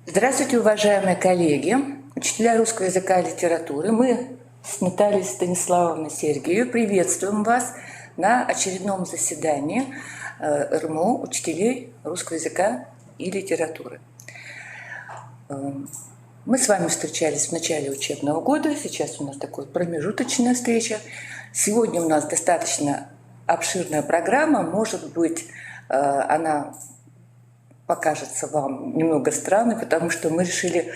Здравствуйте, уважаемые коллеги, учителя русского языка и литературы. Мы с Натальей Станиславовной Сергеевой приветствуем вас на очередном заседании РМУ учителей русского языка и литературы. Мы с вами встречались в начале учебного года, сейчас у нас такая промежуточная встреча. Сегодня у нас достаточно обширная программа, может быть, она покажется вам немного странной, потому что мы решили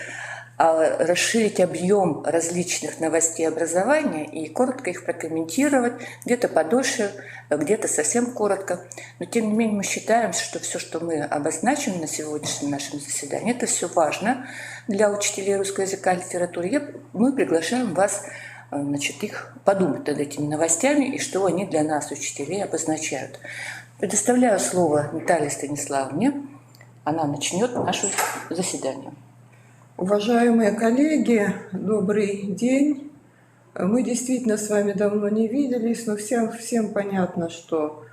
расширить объем различных новостей образования и коротко их прокомментировать, где-то подольше, где-то совсем коротко. Но тем не менее мы считаем, что все, что мы обозначим на сегодняшнем нашем заседании, это все важно для учителей русского языка и литературы. Мы приглашаем вас, их подумать над этими новостями и что они для нас, учителей, обозначают. Предоставляю слово Наталье Станиславовне. Она начнет наше заседание. Уважаемые коллеги, добрый день. Мы действительно с вами давно не виделись, но всем понятно, что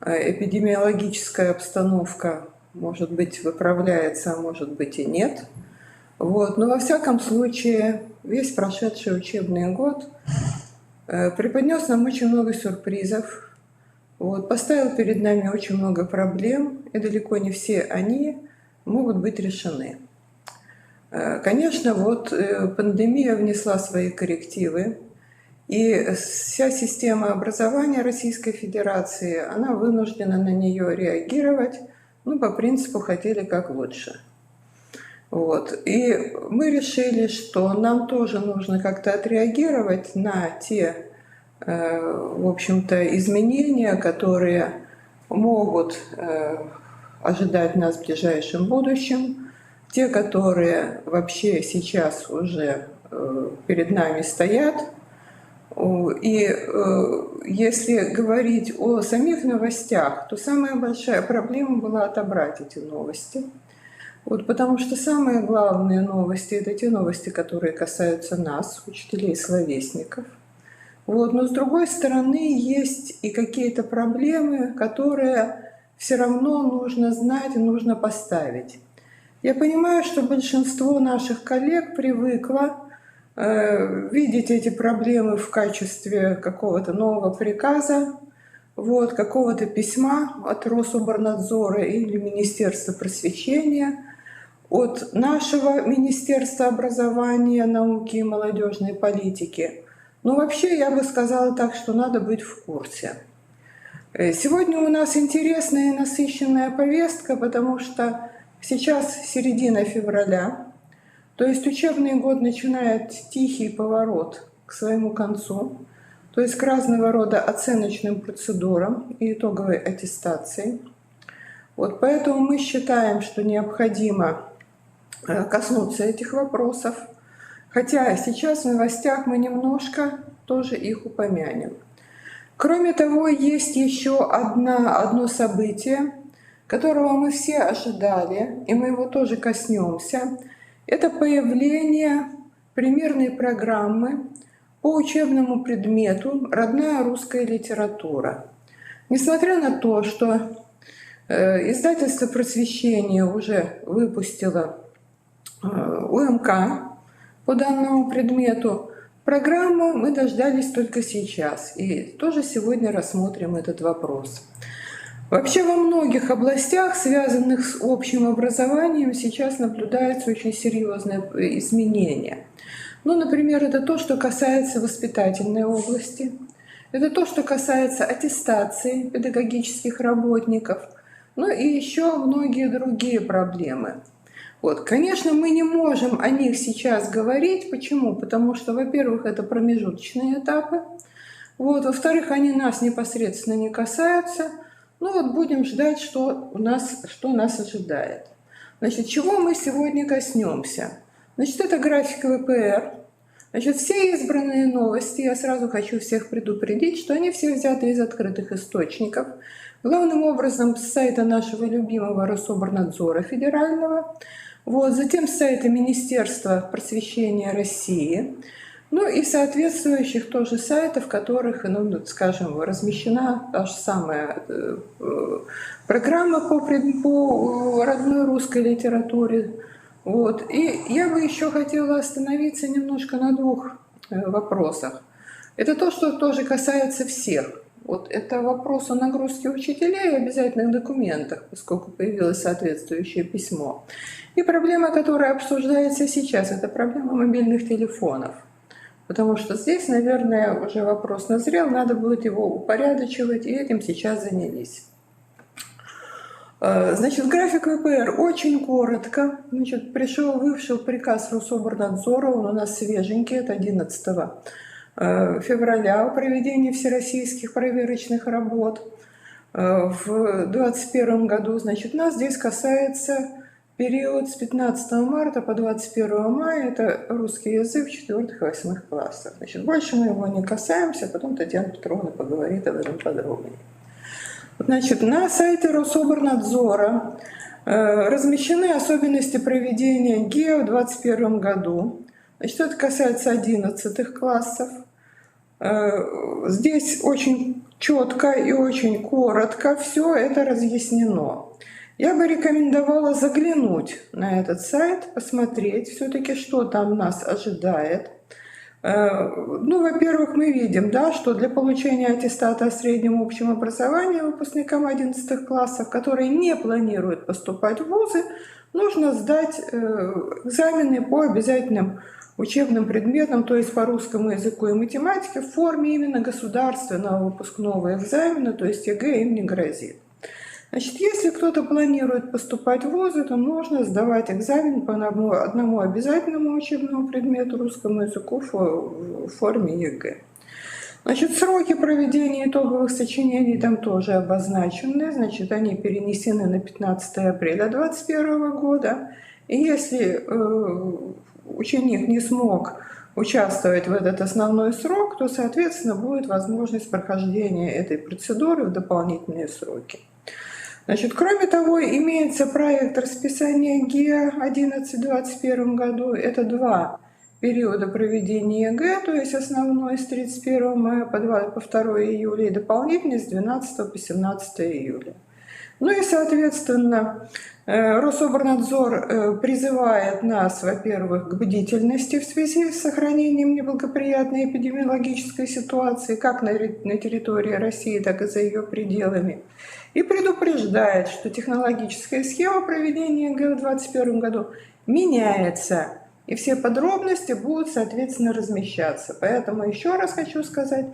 эпидемиологическая обстановка, может быть, выправляется, а может быть и нет. Но во всяком случае, весь прошедший учебный год преподнес нам очень много сюрпризов. Поставил перед нами очень много проблем, и далеко не все они могут быть решены. Конечно, пандемия внесла свои коррективы, и вся система образования Российской Федерации, она вынуждена на нее реагировать, по принципу «хотели как лучше». И мы решили, что нам тоже нужно как-то отреагировать на те в общем-то, изменения, которые могут ожидать нас в ближайшем будущем, те, которые вообще сейчас уже перед нами стоят. И если говорить о самих новостях, то самая большая проблема была отобрать эти новости. Потому что самые главные новости – это те новости, которые касаются нас, учителей-словесников. Но с другой стороны, есть и какие-то проблемы, которые все равно нужно знать и нужно поставить. Я понимаю, что большинство наших коллег привыкло видеть эти проблемы в качестве какого-то нового приказа, какого-то письма от Рособорнадзора или Министерства просвещения, от нашего Министерства образования, науки и молодежной политики. Вообще, я бы сказала так, что надо быть в курсе. Сегодня у нас интересная и насыщенная повестка, потому что сейчас середина февраля, то есть учебный год начинает тихий поворот к своему концу, то есть к разного рода оценочным процедурам и итоговой аттестации. Поэтому мы считаем, что необходимо коснуться этих вопросов. Хотя сейчас в новостях мы немножко тоже их упомянем. Кроме того, есть еще одно событие, которого мы все ожидали, и мы его тоже коснемся. Это появление примерной программы по учебному предмету «Родная русская литература». Несмотря на то, что издательство «Просвещение» уже выпустило УМК, по данному предмету, программу мы дождались только сейчас, и тоже сегодня рассмотрим этот вопрос. Вообще во многих областях, связанных с общим образованием, сейчас наблюдаются очень серьезные изменения. Например, это то, что касается воспитательной области, это то, что касается аттестации педагогических работников, и еще многие другие проблемы. Конечно, мы не можем о них сейчас говорить. Почему? Потому что, во-первых, это промежуточные этапы. Во-вторых, они нас непосредственно не касаются. Будем ждать, что нас ожидает. Чего мы сегодня коснемся? Это график ВПР. Все избранные новости, я сразу хочу всех предупредить, что они все взяты из открытых источников. Главным образом с сайта нашего любимого Рособорнадзора федерального, затем с сайта Министерства просвещения России, и соответствующих тоже сайтов, в которых, размещена та же самая программа по родной русской литературе, Вот. И я бы еще хотела остановиться немножко на двух вопросах. Это то, что тоже касается всех. Вот это вопрос о нагрузке учителей и обязательных документах, поскольку появилось соответствующее письмо. И проблема, которая обсуждается сейчас, это проблема мобильных телефонов. Потому что здесь, наверное, уже вопрос назрел, надо будет его упорядочивать, и этим сейчас занялись. Значит, график ВПР очень коротко. Значит, вышел приказ Рособорнадзора, он у нас свеженький, это 11 февраля о проведении всероссийских проверочных работ в 2021 году. Значит, нас здесь касается период с 15 марта по 21 мая, это русский язык в 4-8 классах. Значит, больше мы его не касаемся, потом Татьяна Петровна поговорит об этом подробнее. Значит, на сайте Рособорнадзора размещены особенности проведения ГИА в 2021 году. Значит, это касается 11 классов. Здесь очень четко и очень коротко все это разъяснено. Я бы рекомендовала заглянуть на этот сайт, посмотреть все-таки, что там нас ожидает. Ну, во-первых, мы видим, да, что для получения аттестата о среднем общем образовании выпускникам 11 классов, которые не планируют поступать в вузы, нужно сдать экзамены по обязательным учебным предметам, то есть по русскому языку и математике, в форме именно государственного выпускного экзамена, то есть ЕГЭ им не грозит. Значит, если кто-то планирует поступать в вузы, то нужно сдавать экзамен по одному обязательному учебному предмету русскому языку в форме ЕГЭ. Значит, сроки проведения итоговых сочинений там тоже обозначены. Значит, они перенесены на 15 апреля 2021 года. И если ученик не смог участвовать в этот основной срок, то, соответственно, будет возможность прохождения этой процедуры в дополнительные сроки. Значит, кроме того, имеется проект расписания ГИА 11 в 2021 году. Это 2 периода проведения ЕГЭ, то есть основной с 31 мая по 2 июля и дополнительный с 12 по 17 июля. Ну и, соответственно, Рособорнадзор призывает нас, во-первых, к бдительности в связи с сохранением неблагоприятной эпидемиологической ситуации как на территории России, так и за ее пределами. И предупреждает, что технологическая схема проведения ЕГЭ в 2021 году меняется, и все подробности будут, соответственно, размещаться. Поэтому еще раз хочу сказать,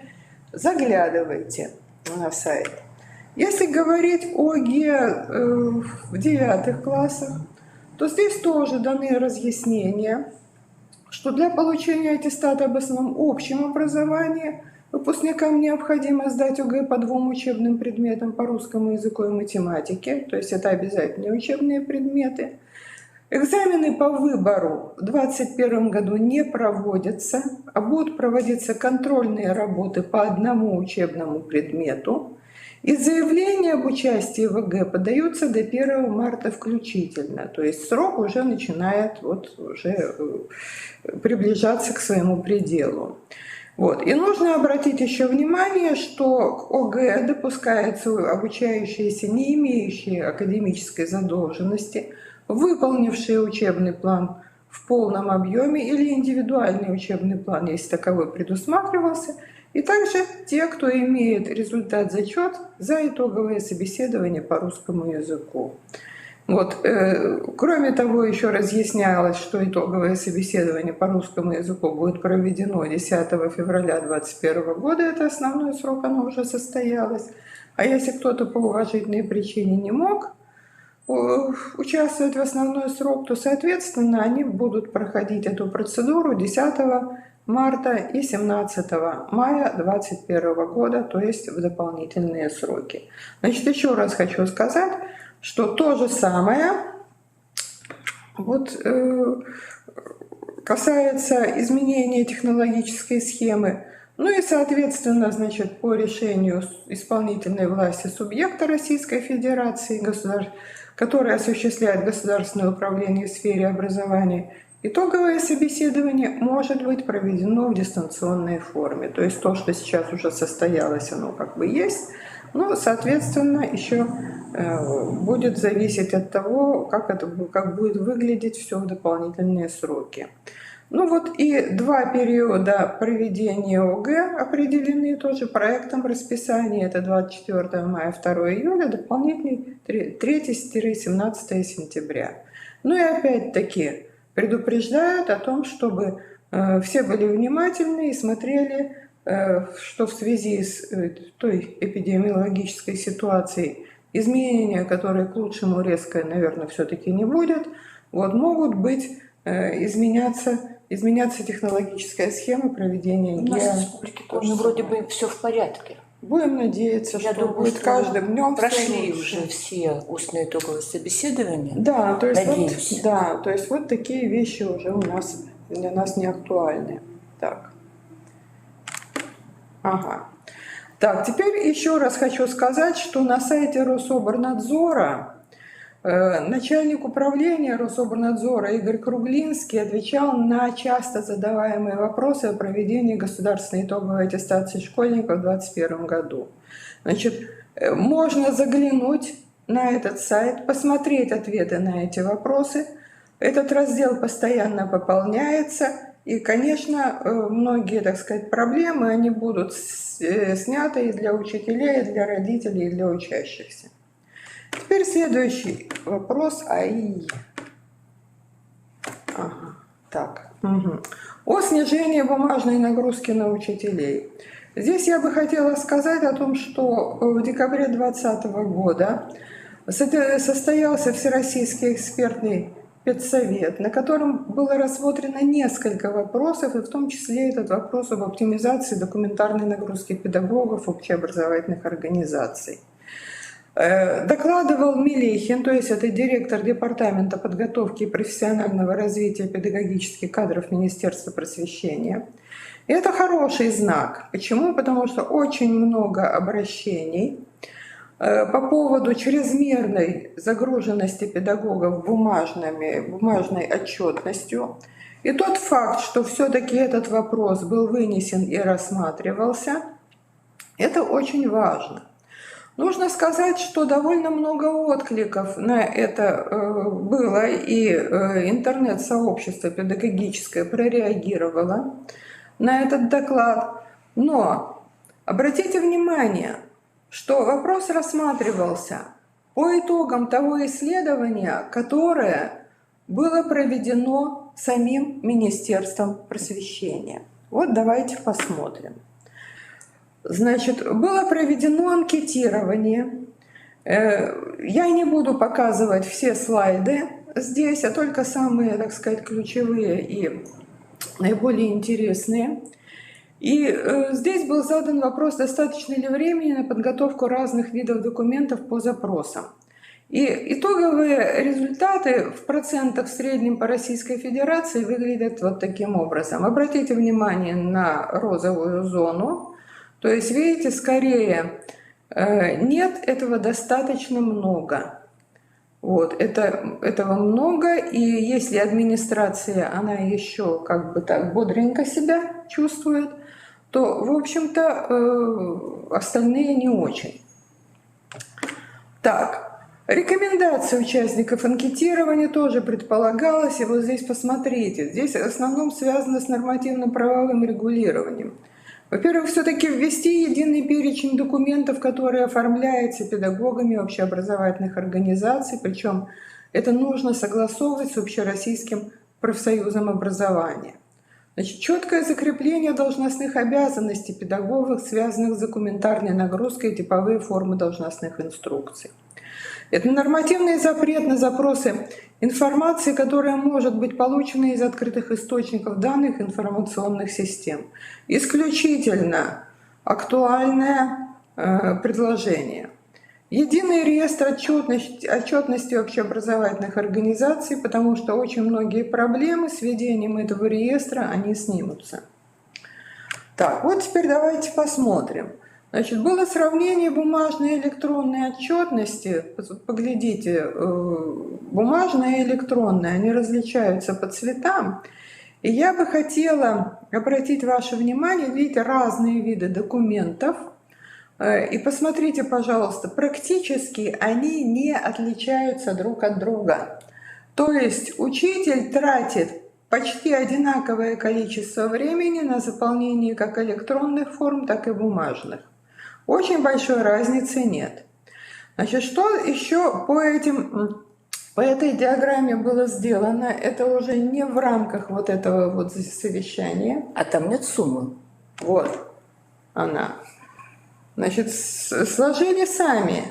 заглядывайте на сайт. Если говорить о ГИА в 9 классах, то здесь тоже даны разъяснения, что для получения аттестата об основном общем образовании выпускникам необходимо сдать ОГЭ по 2 учебным предметам по русскому языку и математике, то есть это обязательные учебные предметы. Экзамены по выбору в 2021 году не проводятся, а будут проводиться контрольные работы по 1 учебному предмету. И заявления об участии в ЕГЭ подаются до 1 марта включительно, то есть срок уже начинает уже приближаться к своему пределу. И нужно обратить еще внимание, что к ОГЭ допускаются обучающиеся, не имеющие академической задолженности, выполнившие учебный план в полном объеме или индивидуальный учебный план, если таковой предусматривался, и также те, кто имеет результат зачет за итоговое собеседование по русскому языку. Кроме того, еще разъяснялось, что итоговое собеседование по русскому языку будет проведено 10 февраля 2021 года, это основной срок, оно уже состоялось. А если кто-то по уважительной причине не мог участвовать в основной срок, то, соответственно, они будут проходить эту процедуру 10 марта и 17 мая 2021 года, то есть в дополнительные сроки. Значит, еще раз хочу сказать, что то же самое касается изменения технологической схемы. Ну и, соответственно, значит, по решению исполнительной власти субъекта Российской Федерации, который осуществляет государственное управление в сфере образования, итоговое собеседование может быть проведено в дистанционной форме. То есть то, что сейчас уже состоялось, оно как бы есть. Ну, соответственно, еще будет зависеть от того, как будет выглядеть все в дополнительные сроки. Ну вот и 2 периода проведения ОГЭ определены тоже проектом расписания. Это 24 мая, 2 июля, дополнительный 3-17 сентября. Ну и опять-таки предупреждают о том, чтобы все были внимательны и смотрели, что в связи с той эпидемиологической ситуацией изменения, которые к лучшему резко, наверное, все-таки не будет, вот, могут быть изменяться технологическая схема проведения У нас в ГИА. республике тоже вроде бы все в порядке. Будем надеяться, Я что думаю, будет что каждым днем прошли лучше. уже все устные итоговые собеседования. Да, то есть Надеюсь. то есть вот такие вещи уже у нас для нас не актуальны. Так. Ага. Так, теперь еще раз хочу сказать, что на сайте Рособорнадзора начальник управления Рособорнадзора Игорь Круглинский отвечал на часто задаваемые вопросы о проведении государственной итоговой аттестации школьников в 2021 году. Значит, можно заглянуть на этот сайт, посмотреть ответы на эти вопросы. Этот раздел постоянно пополняется, и, конечно, многие, так сказать, проблемы, они будут сняты и для учителей, и для родителей, и для учащихся. Теперь следующий вопрос. Так. О снижении бумажной нагрузки на учителей. Здесь я бы хотела сказать о том, что в декабре 2020 года состоялся Всероссийский экспертный педсовет, на котором было рассмотрено несколько вопросов, и в том числе этот вопрос об оптимизации документарной нагрузки педагогов общеобразовательных организаций. Докладывал Мелехин, то есть это директор Департамента подготовки и профессионального развития педагогических кадров Министерства просвещения. И это хороший знак. Почему? Потому что очень много обращений по поводу чрезмерной загруженности педагогов бумажной отчетностью. И тот факт, что все-таки этот вопрос был вынесен и рассматривался, это очень важно. Нужно сказать, что довольно много откликов на это было, и интернет-сообщество педагогическое прореагировало на этот доклад. Но обратите внимание, что вопрос рассматривался по итогам того исследования, которое было проведено самим Министерством просвещения. Вот давайте посмотрим. Значит, было проведено анкетирование. Я не буду показывать все слайды здесь, а только самые, так сказать, ключевые и наиболее интересные. И здесь был задан вопрос, достаточно ли времени на подготовку разных видов документов по запросам. И итоговые результаты в процентах в среднем по Российской Федерации выглядят вот таким образом. Обратите внимание на розовую зону. То есть, видите, скорее нет, этого достаточно много. Вот, этого много, и если администрация, она еще как бы так бодренько себя чувствует, то, в общем-то, остальные не очень. Так, рекомендации участников анкетирования тоже предполагалось, и вот здесь посмотрите, здесь в основном связано с нормативно-правовым регулированием. Во-первых, все-таки ввести единый перечень документов, которые оформляются педагогами общеобразовательных организаций, причем это нужно согласовывать с Общероссийским профсоюзом образования. Значит, четкое закрепление должностных обязанностей педагогов, связанных с документарной нагрузкой, и типовые формы должностных инструкций. Это нормативный запрет на запросы информации, которая может быть получена из открытых источников данных информационных систем. Исключительно актуальное предложение. Единый реестр отчетности общеобразовательных организаций, потому что очень многие проблемы с введением этого реестра, они снимутся. Так, вот теперь давайте посмотрим. Значит, было сравнение бумажной и электронной отчетности. Поглядите, бумажная и электронная, они различаются по цветам. И я бы хотела обратить ваше внимание, видите, разные виды документов И посмотрите, пожалуйста, практически они не отличаются друг от друга. То есть учитель тратит почти одинаковое количество времени на заполнение как электронных форм, так и бумажных. Очень большой разницы нет. Значит, что еще по этой диаграмме было сделано? Это уже не в рамках вот этого вот совещания. А там нет суммы. Вот она. Значит, сложили сами.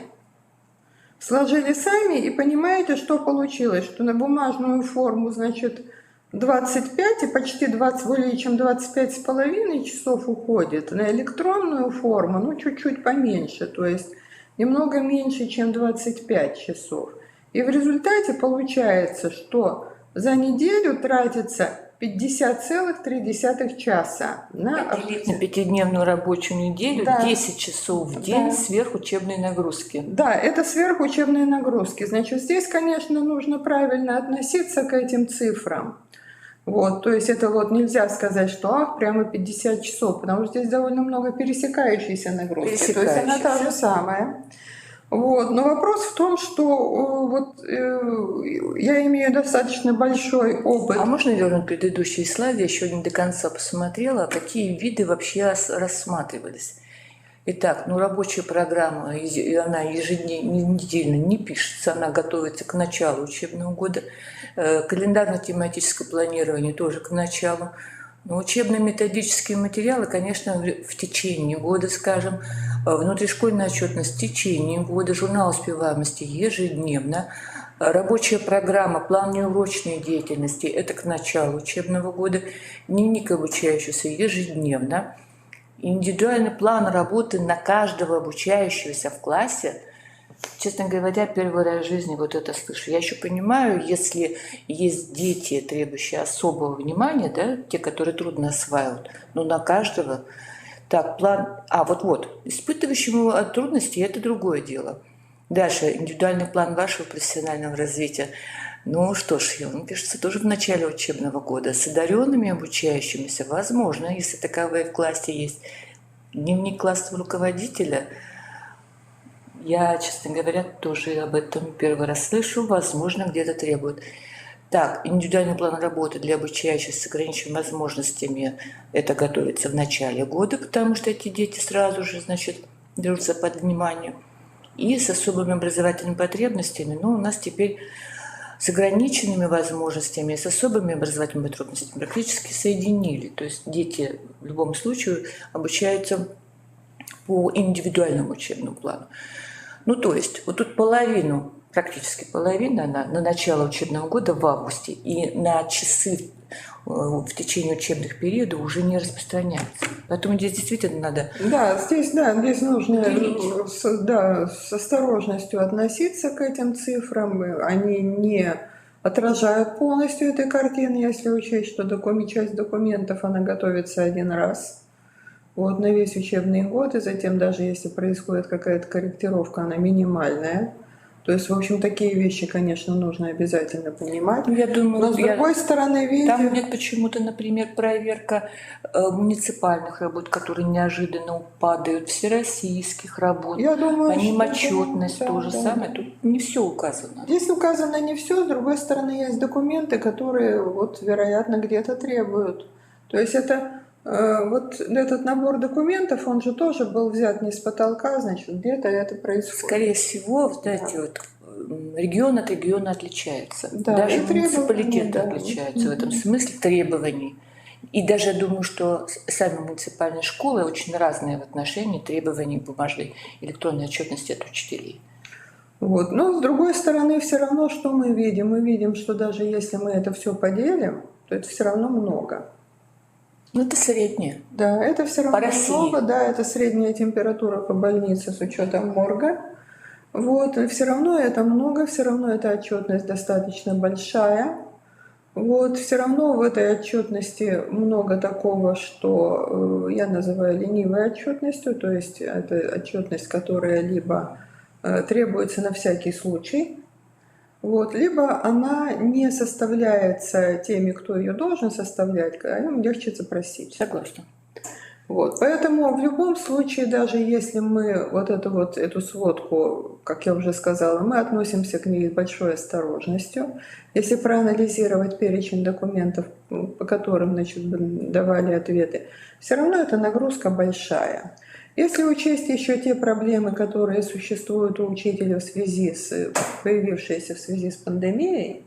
Сложили сами и понимаете, что получилось? Что на бумажную форму, значит, 25 и почти 20, более чем 25,5 часов уходит. На электронную форму, ну, чуть-чуть поменьше, то есть немного меньше, чем 25 часов. И в результате получается, что за неделю тратится 50,3 часа на пятидневную рабочую неделю, да. 10 часов в день, да. сверхучебные нагрузки. Да, это сверхучебные нагрузки. Значит, здесь, конечно, нужно правильно относиться к этим цифрам. Вот, то есть это вот нельзя сказать, что прямо 50 часов, потому что здесь довольно много пересекающейся нагрузки. То есть она та же самая. Вот. Но вопрос в том, что я имею достаточно большой опыт. А можно вернуть предыдущий слайд? Я еще не до конца посмотрела, какие виды вообще рассматривались. Итак, рабочая программа, она еженедельно не пишется, она готовится к началу учебного года. Календарно-тематическое планирование тоже к началу. Но учебно-методические материалы, конечно, в течение года, скажем, внутришкольная отчетность в течение года, журнал успеваемости ежедневно, рабочая программа, план неурочной деятельности – это к началу учебного года, дневник обучающегося ежедневно, индивидуальный план работы на каждого обучающегося в классе. Честно говоря, первый раз в жизни вот это слышу. Я еще понимаю, если есть дети, требующие особого внимания, да, те, которые трудно осваивают, но на каждого. Так, план... испытывающему трудности – это другое дело. Дальше, индивидуальный план вашего профессионального развития. Ну что ж, он пишется тоже в начале учебного года. С одаренными обучающимися, возможно, если таковые в классе есть. Дневник классного руководителя – я, честно говоря, тоже об этом первый раз слышу, возможно, где-то требуют. Так, индивидуальный план работы для обучающихся с ограниченными возможностями – это готовится в начале года, потому что эти дети сразу же, берутся под внимание. И с особыми образовательными потребностями, у нас теперь с ограниченными возможностями и с особыми образовательными потребностями практически соединили. То есть дети в любом случае обучаются по индивидуальному учебному плану. То есть вот тут практически половина на начало учебного года в августе и на часы в течение учебных периодов уже не распространяется. Поэтому здесь действительно надо... Здесь нужно с осторожностью относиться к этим цифрам. Они не отражают полностью этой картины, если учесть, что часть документов она готовится один раз. На весь учебный год, и затем даже если происходит какая-то корректировка, она минимальная. То есть, в общем, такие вещи, конечно, нужно обязательно понимать. Я думаю, но с другой стороны, видите... Там нет почему-то, например, проверка муниципальных работ, которые неожиданно падают, всероссийских работ, Я думаю, по ним отчетность тоже самое. Тут не все указано. Здесь указано не все, с другой стороны, есть документы, которые, вероятно, где-то требуют. То есть это... этот набор документов, он же тоже был взят не с потолка, значит, где-то это происходит. Скорее всего, регион от региона отличается. Да, даже муниципалитеты отличаются в этом смысле требований. И даже я думаю, что сами муниципальные школы очень разные в отношении требований бумажной электронной отчетности от учителей. Но с другой стороны, все равно, что мы видим? Мы видим, что даже если мы это все поделим, то это все равно много. Это среднее. Да, это все равно много, да, это средняя температура по больнице с учетом морга. И все равно это много, все равно эта отчетность достаточно большая. Все равно в этой отчетности много такого, что я называю ленивой отчетностью, то есть это отчетность, которая либо требуется на всякий случай, либо она не составляется теми, кто ее должен составлять, а им легче запросить. Согласна. Вот. Поэтому в любом случае, даже если мы эту сводку, как я уже сказала, мы относимся к ней с большой осторожностью. Если проанализировать перечень документов, по которым, значит, давали ответы, все равно эта нагрузка большая. Если учесть еще те проблемы, которые существуют у учителя появившиеся в связи с пандемией,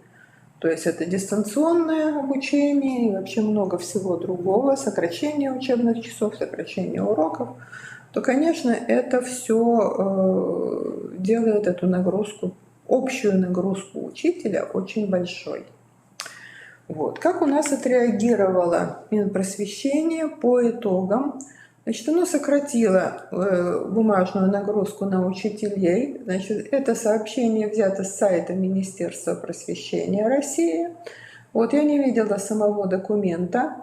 то есть это дистанционное обучение и вообще много всего другого, сокращение учебных часов, сокращение уроков, то, конечно, это все делает эту нагрузку, общую нагрузку учителя очень большой. Вот. Как у нас отреагировало Минпросвещение по итогам? Значит, оно сократило бумажную нагрузку на учителей. Значит, это сообщение взято с сайта Министерства просвещения России. Вот, я не видела самого документа,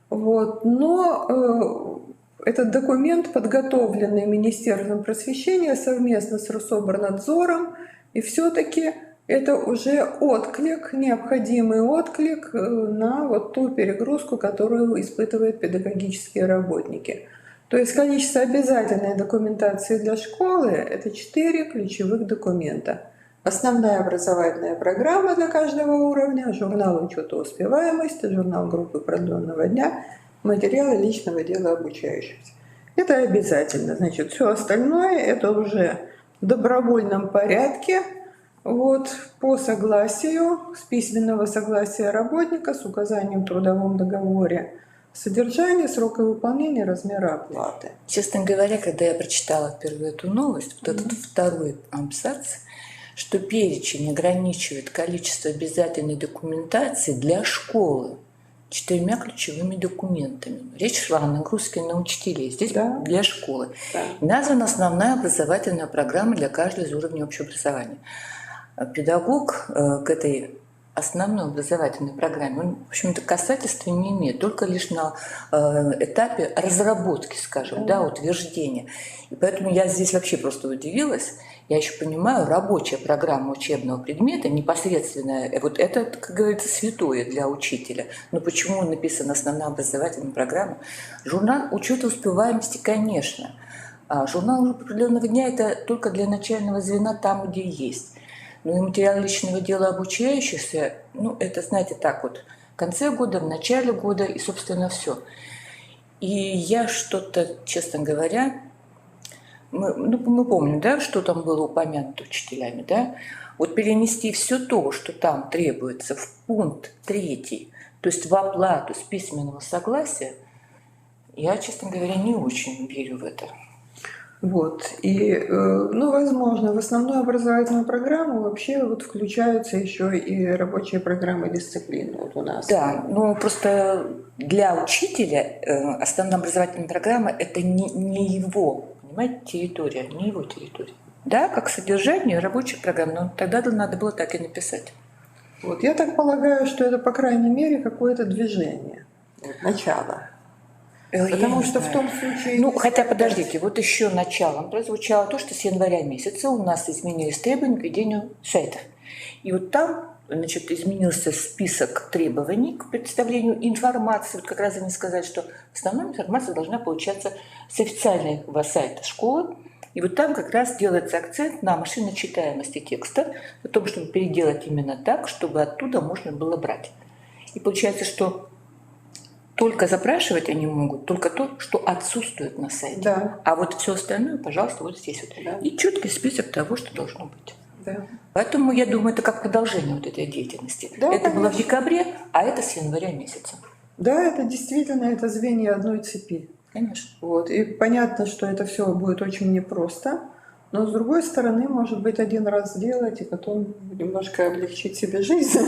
вот, но этот документ, подготовленный Министерством просвещения совместно с Рособорнадзором, и все-таки это уже отклик, необходимый отклик на вот ту перегрузку, которую испытывают педагогические работники. То есть количество обязательной документации для школы – это 4 ключевых документа. Основная образовательная программа для каждого уровня, журнал учета успеваемости, журнал группы продленного дня, материалы личного дела обучающихся. Это обязательно. Значит, все остальное – это уже в добровольном порядке, вот, по согласию, с письменного согласия работника, с указанием в трудовом договоре содержание, срока выполнения, размера оплаты. Честно говоря, когда я прочитала впервые эту новость, вот этот второй абзац, что перечень ограничивает количество обязательной документации для школы 4 ключевыми документами. Речь шла о нагрузке на учителей, здесь для школы. Да. Названа основная образовательная программа для каждого из уровней общего образования. Педагог к этой основной образовательной программе, он, в общем-то, касательства не имеет, только лишь на этапе разработки, скажем, утверждения. И поэтому я здесь вообще просто удивилась. Я еще понимаю, рабочая программа учебного предмета, непосредственная, вот это, как говорится, святое для учителя. Но почему написана основная образовательная программа? Журнал учета успеваемости, конечно. А журнал определенного дня – это только для начального звена там, где есть. Ну и материал личного дела обучающихся, это, знаете, так вот, в конце года, в начале года и, собственно, все. И я что-то, честно говоря, мы помним, да, что там было упомянуто учителями, да, вот перенести все то, что там требуется, в пункт 3, то есть в оплату с письменного согласия, я, честно говоря, не очень верю в это. Вот. И, возможно, в основную образовательную программу вообще вот включаются еще и рабочие программы дисциплины вот у нас. Да, просто для учителя основная образовательная программа – это не его, понимаете, территория, не его территория. Да, как содержание рабочих программ, но тогда надо было так и написать. Вот. Я так полагаю, что это, по крайней мере, какое-то движение, начало. Потому что в том случае... хотя, подождите, вот еще началом прозвучало то, что с января месяца у нас изменились требования к ведению сайтов. И вот там, значит, изменился список требований к представлению информации. Вот как раз они сказали, что основная информация должна получаться с официального сайта школы. И вот там как раз делается акцент на машиночитаемости текста, о том, чтобы переделать именно так, чтобы оттуда можно было брать. И получается, что только запрашивать они могут только то, что отсутствует на сайте. Да. А вот все остальное, пожалуйста, вот здесь вот. Да. И четкий список того, что должно быть. Да. Поэтому я думаю, это как продолжение вот этой деятельности. Да, это конечно. было в декабре, а это с января месяца. Да, это действительно это звенья одной цепи. Конечно. Вот. И понятно, что это все будет очень непросто. Но, с другой стороны, может быть, один раз сделать и потом немножко облегчить себе жизнь.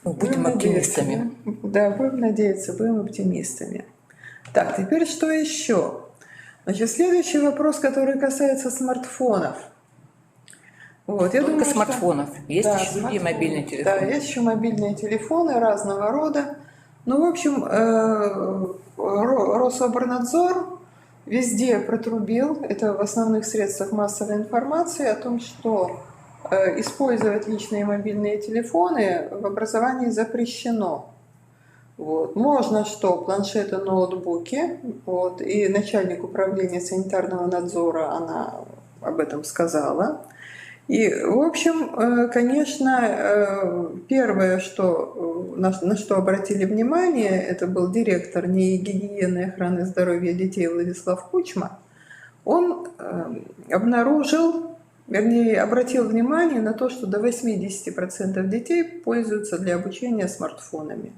Будем оптимистами. Да, будем надеяться, будем оптимистами. Так, теперь что еще? Значит, следующий вопрос, который касается смартфонов. Вот, я думаю, смартфонов. Есть еще другие мобильные телефоны. Да, есть еще мобильные телефоны разного рода. В общем, Рособорнадзор везде протрубил, это в основных средствах массовой информации, о том, что использовать личные мобильные телефоны в образовании запрещено. Вот. Можно что? Планшеты, ноутбуки. Вот. И начальник управления санитарного надзора, она об этом сказала. И, в общем, конечно, первое, на что обратили внимание, это был директор НИИ гигиены и охраны здоровья детей Владислав Кучма. Он обратил внимание на то, что до 80% детей пользуются для обучения смартфонами.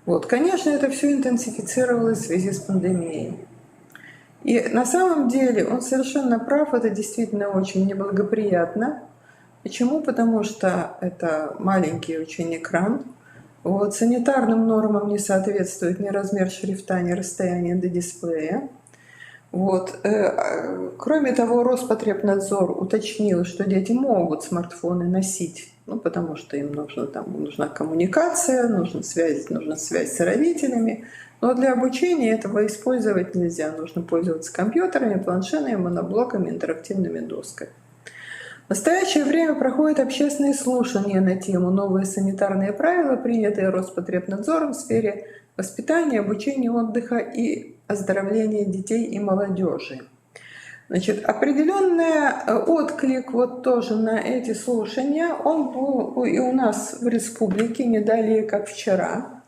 Вот, конечно, это все интенсифицировалось в связи с пандемией. И на самом деле он совершенно прав, это действительно очень неблагоприятно. Почему? Потому что это маленький очень экран. Вот, санитарным нормам не соответствует ни размер шрифта, ни расстояние до дисплея. Вот. Кроме того, Роспотребнадзор уточнил, что дети могут смартфоны носить, потому что им нужна коммуникация, нужна связь с родителями. Но для обучения этого использовать нельзя. Нужно пользоваться компьютерами, планшетами, моноблоками, интерактивными досками. В настоящее время проходят общественные слушания на тему «Новые санитарные правила, принятые Роспотребнадзором в сфере воспитания, обучения, отдыха и оздоровления детей и молодежи». Значит, определенный отклик вот тоже на эти слушания, он был и у нас в республике не далее, как вчера,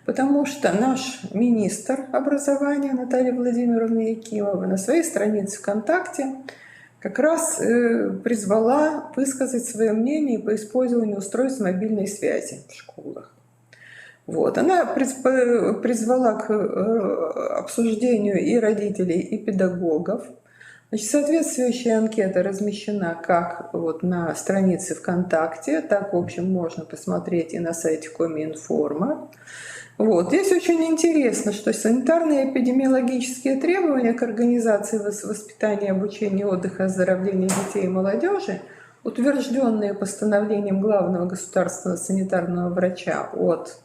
потому что наш министр образования Наталья Владимировна Якимова на своей странице ВКонтакте как раз призвала высказать свое мнение по использованию устройств мобильной связи в школах. Вот. Она призвала к обсуждению и родителей, и педагогов. Значит, соответствующая анкета размещена как вот на странице ВКонтакте, так, в общем, можно посмотреть и на сайте Коминформа. Вот. Здесь очень интересно, что санитарные эпидемиологические требования к организации воспитания, обучения, отдыха, оздоровления детей и молодежи, утвержденные постановлением главного государственного санитарного врача от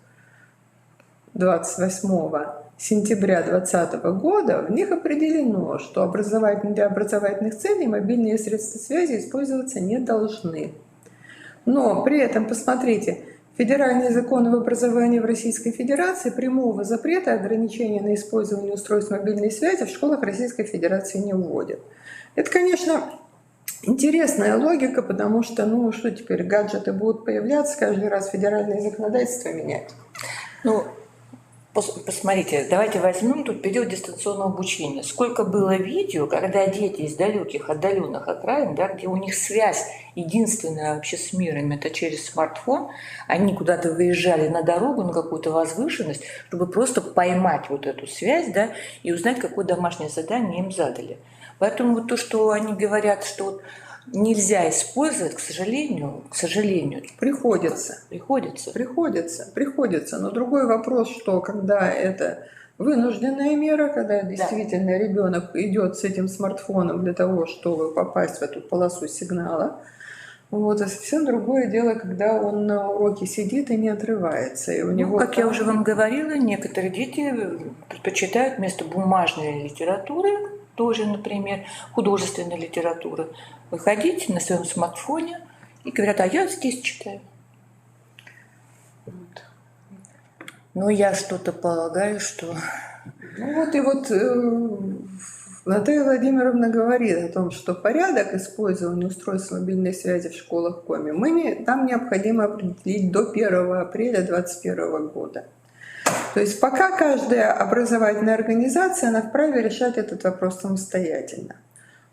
28 сентября 2020 года, в них определено, что для образовательных целей мобильные средства связи использоваться не должны. Но при этом, посмотрите, федеральный закон об образовании в Российской Федерации прямого запрета ограничения на использование устройств мобильной связи в школах Российской Федерации не вводит. Это, конечно, интересная логика, потому что, что теперь, гаджеты будут появляться, каждый раз федеральное законодательство менять. Посмотрите, давайте возьмем тут период дистанционного обучения. Сколько было видео, когда дети из далеких, отдаленных окраин, где у них связь единственная вообще с миром, это через смартфон, они куда-то выезжали на дорогу, на какую-то возвышенность, чтобы просто поймать вот эту связь, и узнать, какое домашнее задание им задали. Поэтому то, что они говорят, что нельзя использовать, к сожалению. Приходится. Но другой вопрос, что когда это вынужденная мера, когда действительно ребенок идет с этим смартфоном для того, чтобы попасть в эту полосу сигнала, а совсем другое дело, когда он на уроке сидит и не отрывается. И у него как я уже вам говорила, некоторые дети предпочитают вместо бумажной литературы, тоже, например, художественной литературы, выходить на своем смартфоне и говорят: а я здесь читаю. Но я что-то полагаю, что... Наталья Владимировна говорит о том, что порядок использования устройств мобильной связи в школах Коми там необходимо определить до 1 апреля 2021 года. То есть пока каждая образовательная организация, она вправе решать этот вопрос самостоятельно.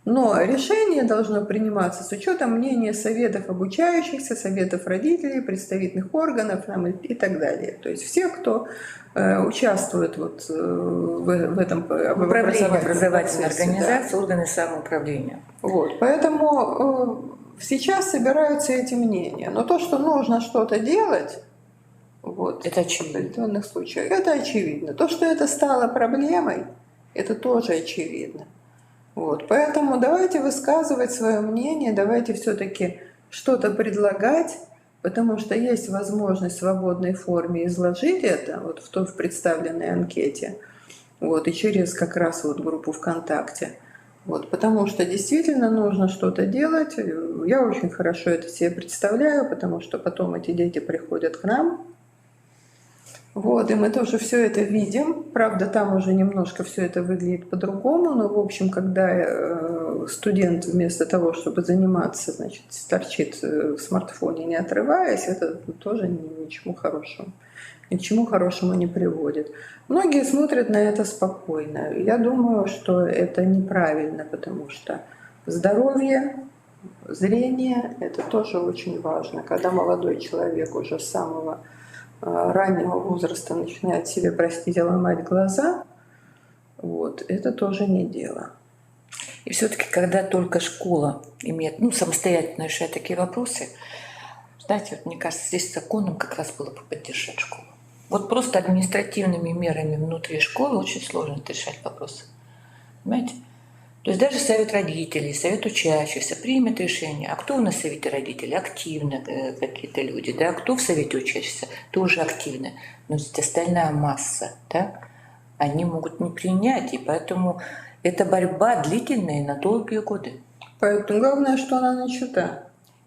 Но решение должно приниматься с учетом мнения советов обучающихся, советов родителей, представительных органов и так далее. То есть всех, кто участвует в этом образовательной организации, органы самоуправления. Поэтому сейчас собираются эти мнения. Но то, что нужно что-то делать, это очевидно. В определенных случаях, это очевидно. То, что это стало проблемой, это тоже очевидно. Поэтому давайте высказывать свое мнение, давайте все-таки что-то предлагать, потому что есть возможность в свободной форме изложить это в представленной анкете, и через как раз группу ВКонтакте. Потому что действительно нужно что-то делать. Я очень хорошо это себе представляю, потому что потом эти дети приходят к нам. Вот, и мы тоже все это видим. Правда, там уже немножко все это выглядит по-другому, но, в общем, когда студент вместо того, чтобы заниматься, значит, торчит в смартфоне, не отрываясь, это тоже ни к чему хорошему не приводит. Многие смотрят на это спокойно. Я думаю, что это неправильно, потому что здоровье, зрение – это тоже очень важно. Когда молодой человек уже с самого раннего возраста начинает себе, простите, ломать глаза, вот, это тоже не дело. И все-таки, когда только школа имеет, самостоятельно решать такие вопросы, знаете, вот мне кажется, здесь законом как раз было бы поддержать школу. Вот просто административными мерами внутри школы очень сложно решать вопросы. Понимаете? То есть даже совет родителей, совет учащихся примет решение. А кто у нас в совете родителей? Активно какие-то люди. Да? А кто в совете учащихся? Тоже активно. Но есть остальная масса. Да? Они могут не принять. И поэтому это борьба длительная на долгие годы. Поэтому главное, что она начата.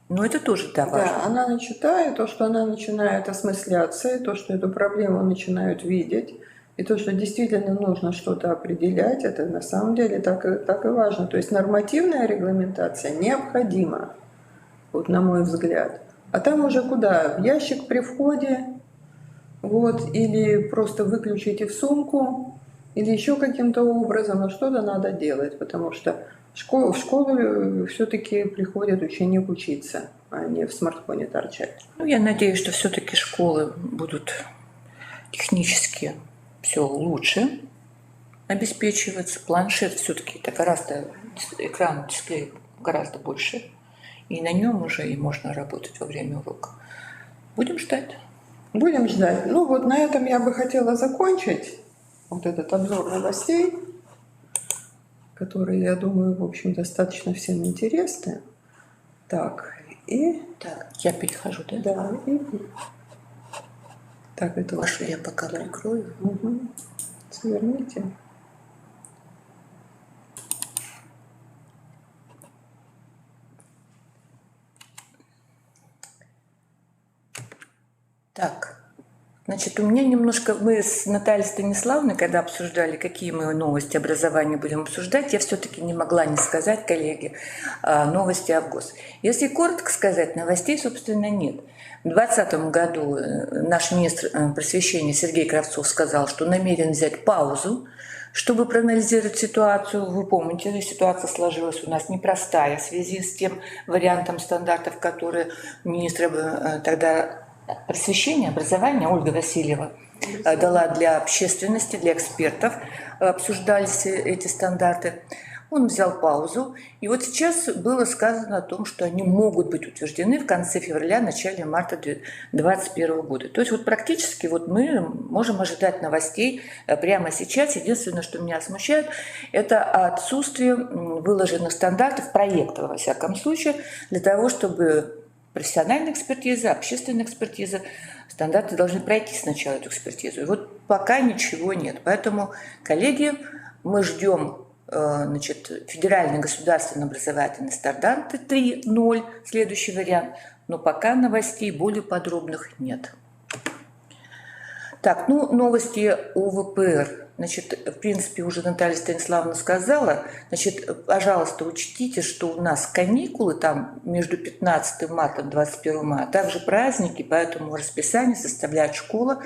Но это тоже важно. Да, она начата, и то, что она начинает осмысляться, и то, что эту проблему начинают видеть, и то, что действительно нужно что-то определять, это на самом деле так и важно. То есть нормативная регламентация необходима, вот на мой взгляд. А там уже куда? В ящик при входе, вот, или просто выключите в сумку, или еще каким-то образом, но что-то надо делать, потому что в школу все-таки приходит ученик учиться, а не в смартфоне торчать. Я надеюсь, что все-таки школы будут технически все лучше обеспечиваться. Планшет все-таки это гораздо, экран, дисплей гораздо больше. И на нем уже и можно работать во время урока. Будем ждать. Будем ждать. Ну вот на этом я бы хотела закончить вот этот обзор новостей, которые, я думаю, в общем, достаточно всем интересны. Так, я перехожу, да? Да, так, это вашу я пока прикрою. Угу. Сверните. Так, значит, у меня немножко... Мы с Натальей Станиславовной, когда обсуждали, какие мы новости образования будем обсуждать, я все-таки не могла не сказать, коллеги, новости о ВГОС. Если коротко сказать, новостей, собственно, нет. В 2020 году наш министр просвещения Сергей Кравцов сказал, что намерен взять паузу, чтобы проанализировать ситуацию. Вы помните, ситуация сложилась у нас непростая в связи с тем вариантом стандартов, которые министр тогда просвещения, образования Ольга Васильева дала для общественности, для экспертов. Обсуждались эти стандарты. Он взял паузу, и вот сейчас было сказано о том, что они могут быть утверждены в конце февраля, начале марта 2021 года. То есть вот практически вот мы можем ожидать новостей прямо сейчас. Единственное, что меня смущает, это отсутствие выложенных стандартов, проектов, во всяком случае, для того, чтобы профессиональная экспертиза, общественная экспертиза, стандарты должны пройти сначала эту экспертизу. И вот пока ничего нет. Поэтому, коллеги, мы ждем федеральный государственный образовательный стандарт 3.0, следующий вариант, но пока новостей более подробных нет. Так, новости о ВПР. Значит, в принципе, уже Наталья Станиславовна сказала. Значит, пожалуйста, учтите, что у нас каникулы там между 15 марта и 21 мая, а также праздники, поэтому расписание составляет школа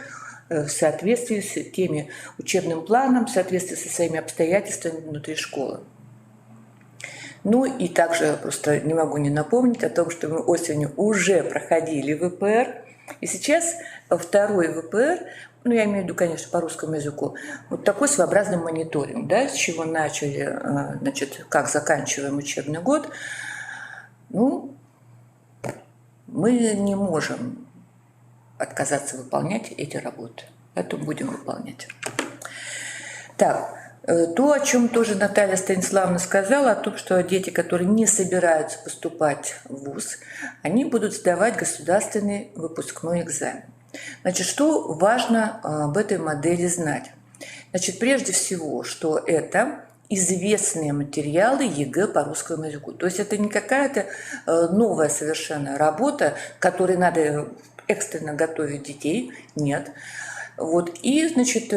в соответствии с теми учебным планом, в соответствии со своими обстоятельствами внутри школы. И также просто не могу не напомнить о том, что мы осенью уже проходили ВПР, и сейчас второй ВПР, я имею в виду, конечно, по русскому языку, вот такой своеобразный мониторинг, да, с чего начали, значит, как заканчиваем учебный год. Мы не можем отказаться выполнять эти работы. Поэтому будем выполнять. Так, то, о чем тоже Наталья Станиславовна сказала, о том, что дети, которые не собираются поступать в ВУЗ, они будут сдавать государственный выпускной экзамен. Значит, что важно об этой модели знать? Значит, прежде всего, что это известные материалы ЕГЭ по русскому языку. То есть это не какая-то новая совершенно работа, которой надо экстренно готовить детей. Нет. Вот. И, значит,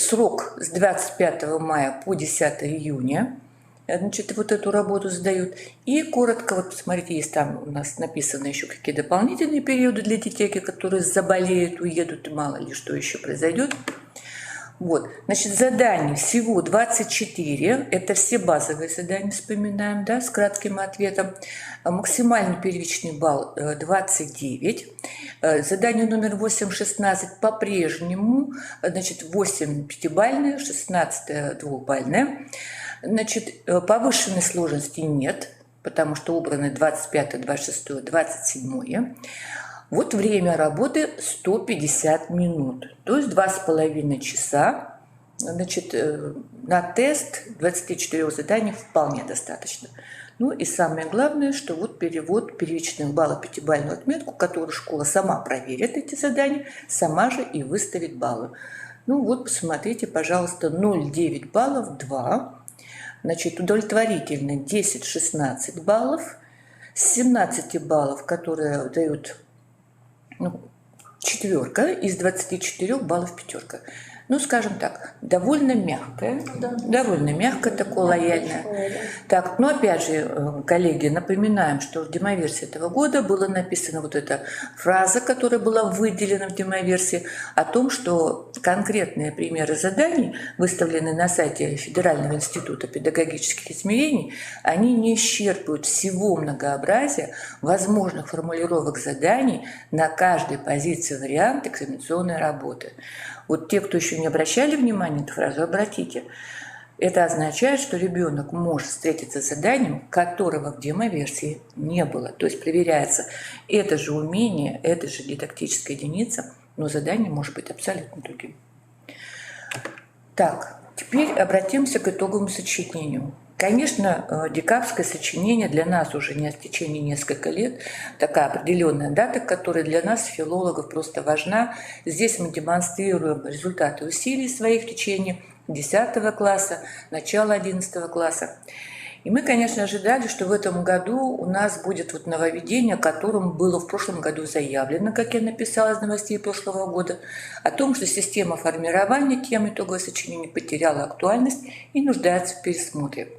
срок с 25 мая по 10 июня, значит, вот эту работу сдают. И коротко, вот посмотрите, есть там у нас написано еще какие дополнительные периоды для детей, которые заболеют, уедут, и мало ли что еще произойдет. Вот, значит, заданий всего 24, это все базовые задания, вспоминаем, да, с кратким ответом. Максимальный первичный балл 29. Задание номер 8-16 по-прежнему, значит, 8 пятибалльное, 16 двухбалльное. Значит, повышенной сложности нет, потому что убраны 25, 26, 27. Вот время работы 150 минут, то есть 2,5 часа. Значит, на тест 24 заданий вполне достаточно. Ну и самое главное, что вот перевод первичных баллов, пятибалльную отметку, которую школа сама проверит эти задания, сама же и выставит баллы. Ну вот, посмотрите, пожалуйста, 0,9 баллов, 2. Значит, удовлетворительно 10-16 баллов. С 17 баллов, которые дают четверка, из 24 баллов пятерка. Ну, скажем так, довольно мягкое, довольно мягкое, такое лояльное. Так, но опять же, коллеги, напоминаем, что в демоверсии этого года была написана вот эта фраза, которая была выделена в демоверсии, о том, что конкретные примеры заданий, выставленные на сайте Федерального института педагогических измерений, они не исчерпывают всего многообразия возможных формулировок заданий на каждой позиции варианта экзаменационной работы. Вот те, кто еще не обращали внимания на эту фразу, обратите. Это означает, что ребенок может встретиться с заданием, которого в демоверсии не было. То есть проверяется это же умение, это же дидактическая единица, но задание может быть абсолютно другим. Так, теперь обратимся к итоговому сочинению. Конечно, декабрьское сочинение для нас уже не в течение нескольких лет, такая определенная дата, которая для нас, филологов, просто важна. Здесь мы демонстрируем результаты усилий своих в течение 10 класса, начала 11 класса. И мы, конечно, ожидали, что в этом году у нас будет вот нововведение, о котором было в прошлом году заявлено, как я написала из новостей прошлого года, о том, что система формирования темы итогового сочинения потеряла актуальность и нуждается в пересмотре.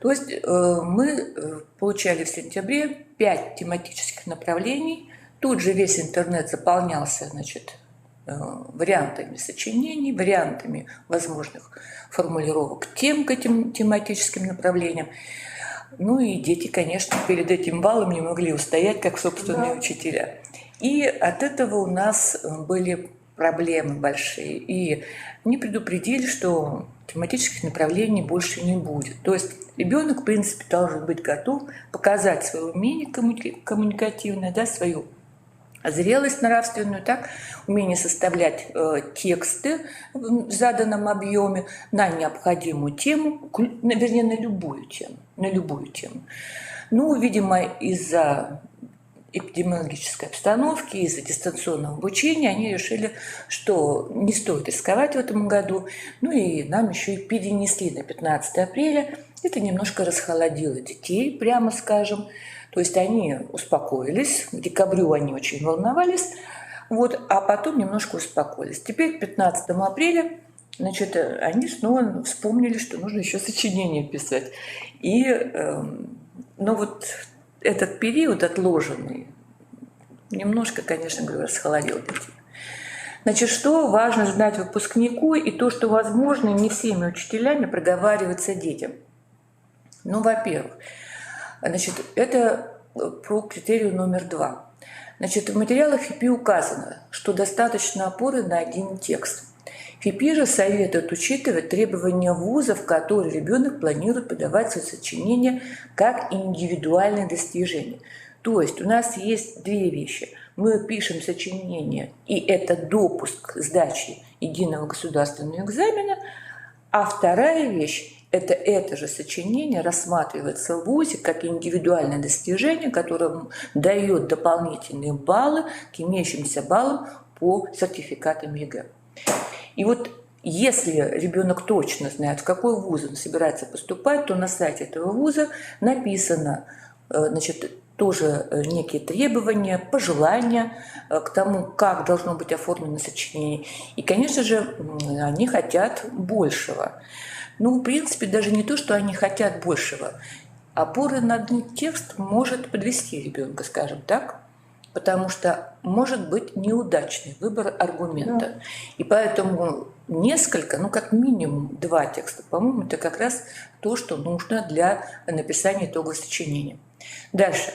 То есть мы получали в сентябре 5 тематических направлений. Тут же весь интернет заполнялся, значит, вариантами сочинений, вариантами возможных формулировок тем к этим тематическим направлениям. Ну и дети, конечно, перед этим баллом не могли устоять, как собственные учителя. И от этого у нас были проблемы большие. И они предупредили, что тематических направлений больше не будет. То есть ребенок, в принципе, должен быть готов показать свое умение коммуникативное, да, свою зрелость нравственную, так, умение составлять тексты в заданном объеме на необходимую тему, вернее, на любую тему. Ну, видимо, из-за эпидемиологической обстановки, из-за дистанционного обучения они решили, что не стоит рисковать в этом году. Ну и нам еще и перенесли на 15 апреля. Это немножко расхолодило детей, прямо скажем. То есть они успокоились, к декабрю они очень волновались, вот, а потом немножко успокоились. Теперь 15 апреля, значит, они снова вспомнили, что нужно еще сочинение писать. И, ну вот этот период отложенный немножко, конечно, говорю, расхолодил детей. Значит, что важно знать выпускнику и то, что, возможно, не всеми учителями проговаривается детям. Ну, во-первых, значит, это про критерию номер 2. Значит, в материалах ФИПИ указано, что достаточно опоры на один текст. ФИПИ же советует учитывать требования вуза, в которые ребенок планирует подавать свои сочинения как индивидуальное достижение. То есть у нас есть две вещи. Мы пишем сочинение, и это допуск к сдаче единого государственного экзамена. А вторая вещь – это же сочинение рассматривается в ВУЗе как индивидуальное достижение, которое дает дополнительные баллы к имеющимся баллам по сертификатам ЕГЭ. И вот если ребенок точно знает, в какой вуз он собирается поступать, то на сайте этого вуза написано, значит, тоже некие требования, пожелания к тому, как должно быть оформлено сочинение. И, конечно же, они хотят большего. Ну, в принципе, даже не то, что они хотят большего. Опора на один текст может подвести ребенка, скажем так, потому что может быть неудачный выбор аргумента. Да. И поэтому несколько, ну как минимум 2 текста, по-моему, это как раз то, что нужно для написания итогового сочинения. Дальше.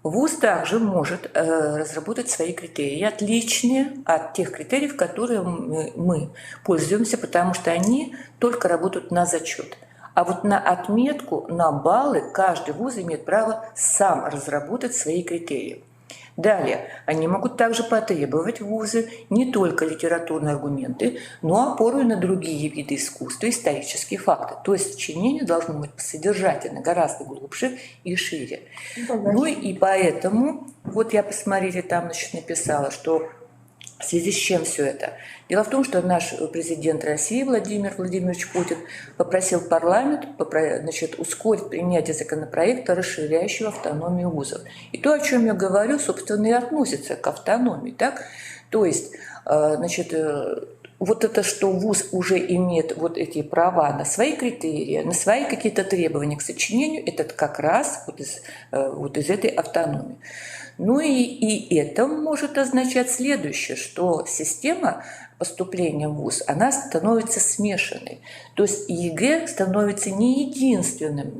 ВУЗ также может разработать свои критерии, отличные от тех критериев, которые мы пользуемся, потому что они только работают на зачет. А вот на отметку, на баллы каждый вуз имеет право сам разработать свои критерии. Далее, они могут также потребовать вузы не только литературные аргументы, но опору и на другие виды искусства, исторические факты. То есть сочинение должно быть содержательно, гораздо глубже и шире. Ну и поэтому, вот я посмотрите, там написала, что в связи с чем все это? Дело в том, что наш президент России Владимир Владимирович Путин попросил парламент ускорить принятие законопроекта, расширяющего автономию вузов. И то, о чем я говорю, собственно, и относится к автономии. Так? То есть, вот это, что вуз уже имеет вот эти права на свои критерии, на свои какие-то требования к сочинению, это как раз вот из этой автономии. Ну и это может означать следующее, что система поступления в ВУЗ, она становится смешанной. То есть ЕГЭ становится не единственным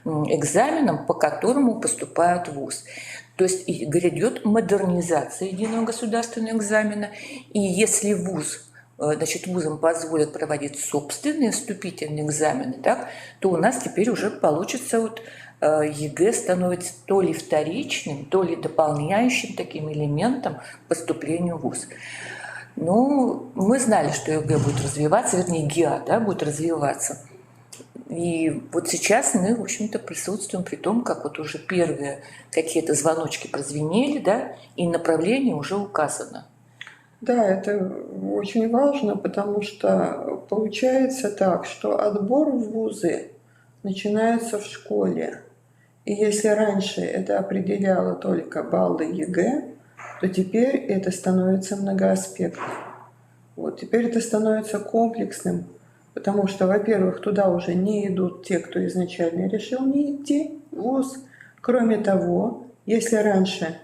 экзаменом, по которому поступают в ВУЗ. То есть грядет модернизация единого государственного экзамена, и если вузам позволят проводить собственные вступительные экзамены, так, то у нас теперь уже получится ЕГЭ становится то ли вторичным, то ли дополняющим таким элементом к поступлению в ВУЗ. Ну, мы знали, что ЕГЭ будет развиваться, вернее, ГИА, будет развиваться. И вот сейчас мы, в общем-то, присутствуем при том, как вот уже первые какие-то звоночки прозвенели, и направление уже указано. Да, это очень важно, потому что получается так, что отбор в вузы начинается в школе. И если раньше это определяло только баллы ЕГЭ, то теперь это становится многоаспектным. Вот, теперь это становится комплексным, потому что, во-первых, туда уже не идут те, кто изначально решил не идти в вуз. Кроме того, если раньше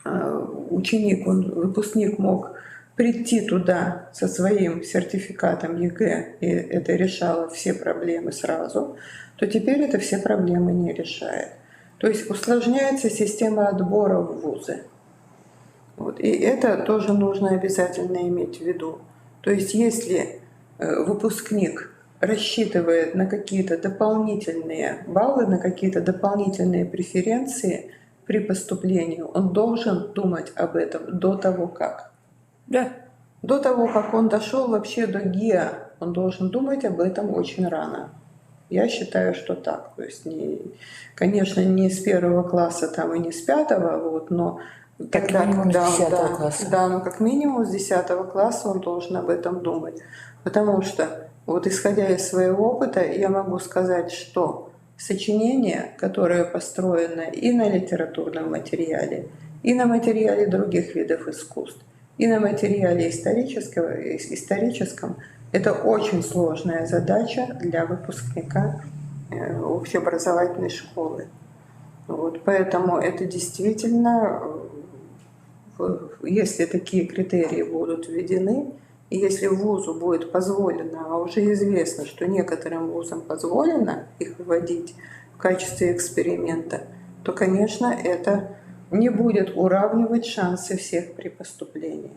выпускник мог прийти туда со своим сертификатом ЕГЭ, и это решало все проблемы сразу, то теперь это все проблемы не решает. То есть усложняется система отбора в вузы. Вот. И это тоже нужно обязательно иметь в виду. То есть если выпускник рассчитывает на какие-то дополнительные баллы, на какие-то дополнительные преференции при поступлении, он должен думать об этом до того, как. Да. До того, как он дошел вообще до ГИА, он должен думать об этом очень рано. Я считаю, что так. То есть, конечно, не с 1 класса там, и не с 5, но тогда, когда с 10 класса. Да, но как минимум с 10 класса он должен об этом думать. Потому что, вот исходя из своего опыта, я могу сказать, что сочинение, которое построено и на литературном материале, и на материале других видов искусств, и на материале историческом, это очень сложная задача для выпускника общеобразовательной школы. Вот, поэтому это действительно, если такие критерии будут введены, и если вузу будет позволено, а уже известно, что некоторым вузам позволено их вводить в качестве эксперимента, то, конечно, это не будет уравнивать шансы всех при поступлении.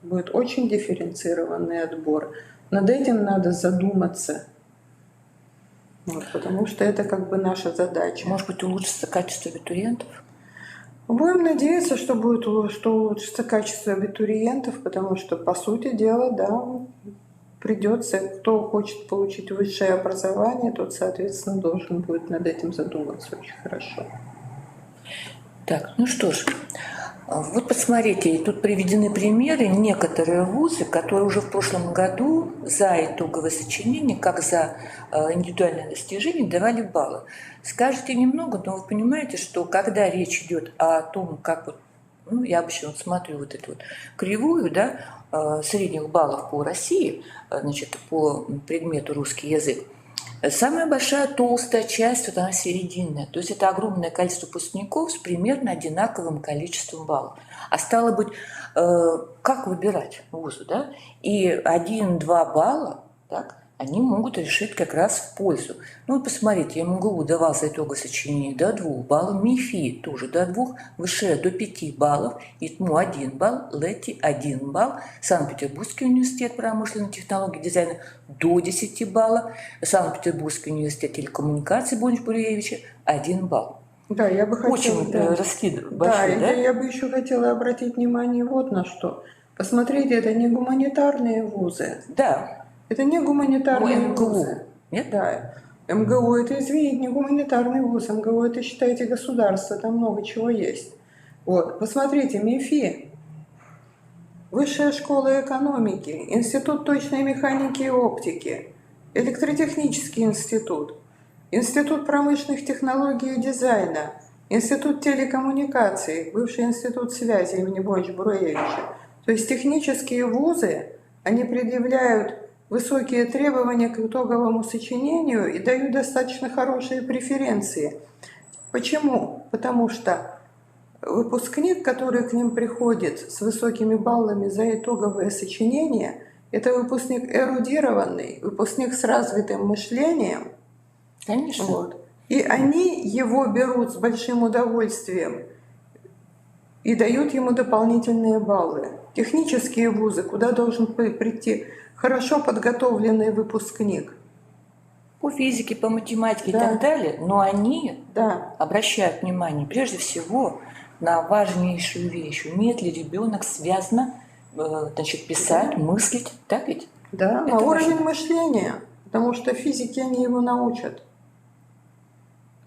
Будет очень дифференцированный отбор. Над этим надо задуматься, потому что это как бы наша задача. Может быть, улучшится качество абитуриентов? Будем надеяться, что улучшится качество абитуриентов, потому что, по сути дела, придется, кто хочет получить высшее образование, тот, соответственно, должен будет над этим задуматься очень хорошо. Так, ну что ж, Вот посмотрите, тут приведены примеры, некоторые вузы, которые уже в прошлом году за итоговое сочинение, как за индивидуальное достижение, давали баллы. Скажете немного, но вы понимаете, что когда речь идет о том, как вот, ну, я обычно вот смотрю вот эту вот кривую, да, средних баллов по России, значит, по предмету русский язык, самая большая толстая часть, вот она серединная. То есть это огромное количество выпускников с примерно одинаковым количеством баллов. А стало быть, как выбирать вузы, да? И 1-2 балла, так, они могут решить как раз в пользу. Ну, вот посмотрите, МГУ давал за итоговое сочинение до 2 баллов, МИФИ тоже до 2, ВШЭ до 5 баллов, ИТМУ 1 балл, ЛЭТИ 1 балл, Санкт-Петербургский университет промышленной технологии и дизайна до 10 баллов, Санкт-Петербургский университет телекоммуникаций Бонч-Буревича 1 балл. Да, я бы хотела... Очень раскидываю, Да, большой, да? я бы еще хотела обратить внимание вот на что. Посмотрите, это не гуманитарные вузы. Да. Это не гуманитарные МГУ, вузы. нет? Да. МГУ это, извините, не гуманитарный вуз. МГУ это, считайте, государство, там много чего есть. Вот, посмотрите, МИФИ, Высшая школа экономики, Институт точной механики и оптики, Электротехнический институт, Институт промышленных технологий и дизайна, Институт телекоммуникаций, бывший институт связи имени Бонч-Бруевича. То есть технические вузы, они предъявляют высокие требования к итоговому сочинению и дают достаточно хорошие преференции. Почему? Потому что выпускник, который к ним приходит с высокими баллами за итоговое сочинение, это выпускник эрудированный, выпускник с развитым мышлением. Конечно. Вот. И они его берут с большим удовольствием и дают ему дополнительные баллы. Технические вузы, куда должен прийти хорошо подготовленный выпускник. По физике, по математике Да. и так далее, но они Да. обращают внимание прежде всего на важнейшую вещь. Умеет ли ребенок связно значит, писать, мыслить, так ведь? Да, Это на уровень важно. мышления, потому что физики они его научат.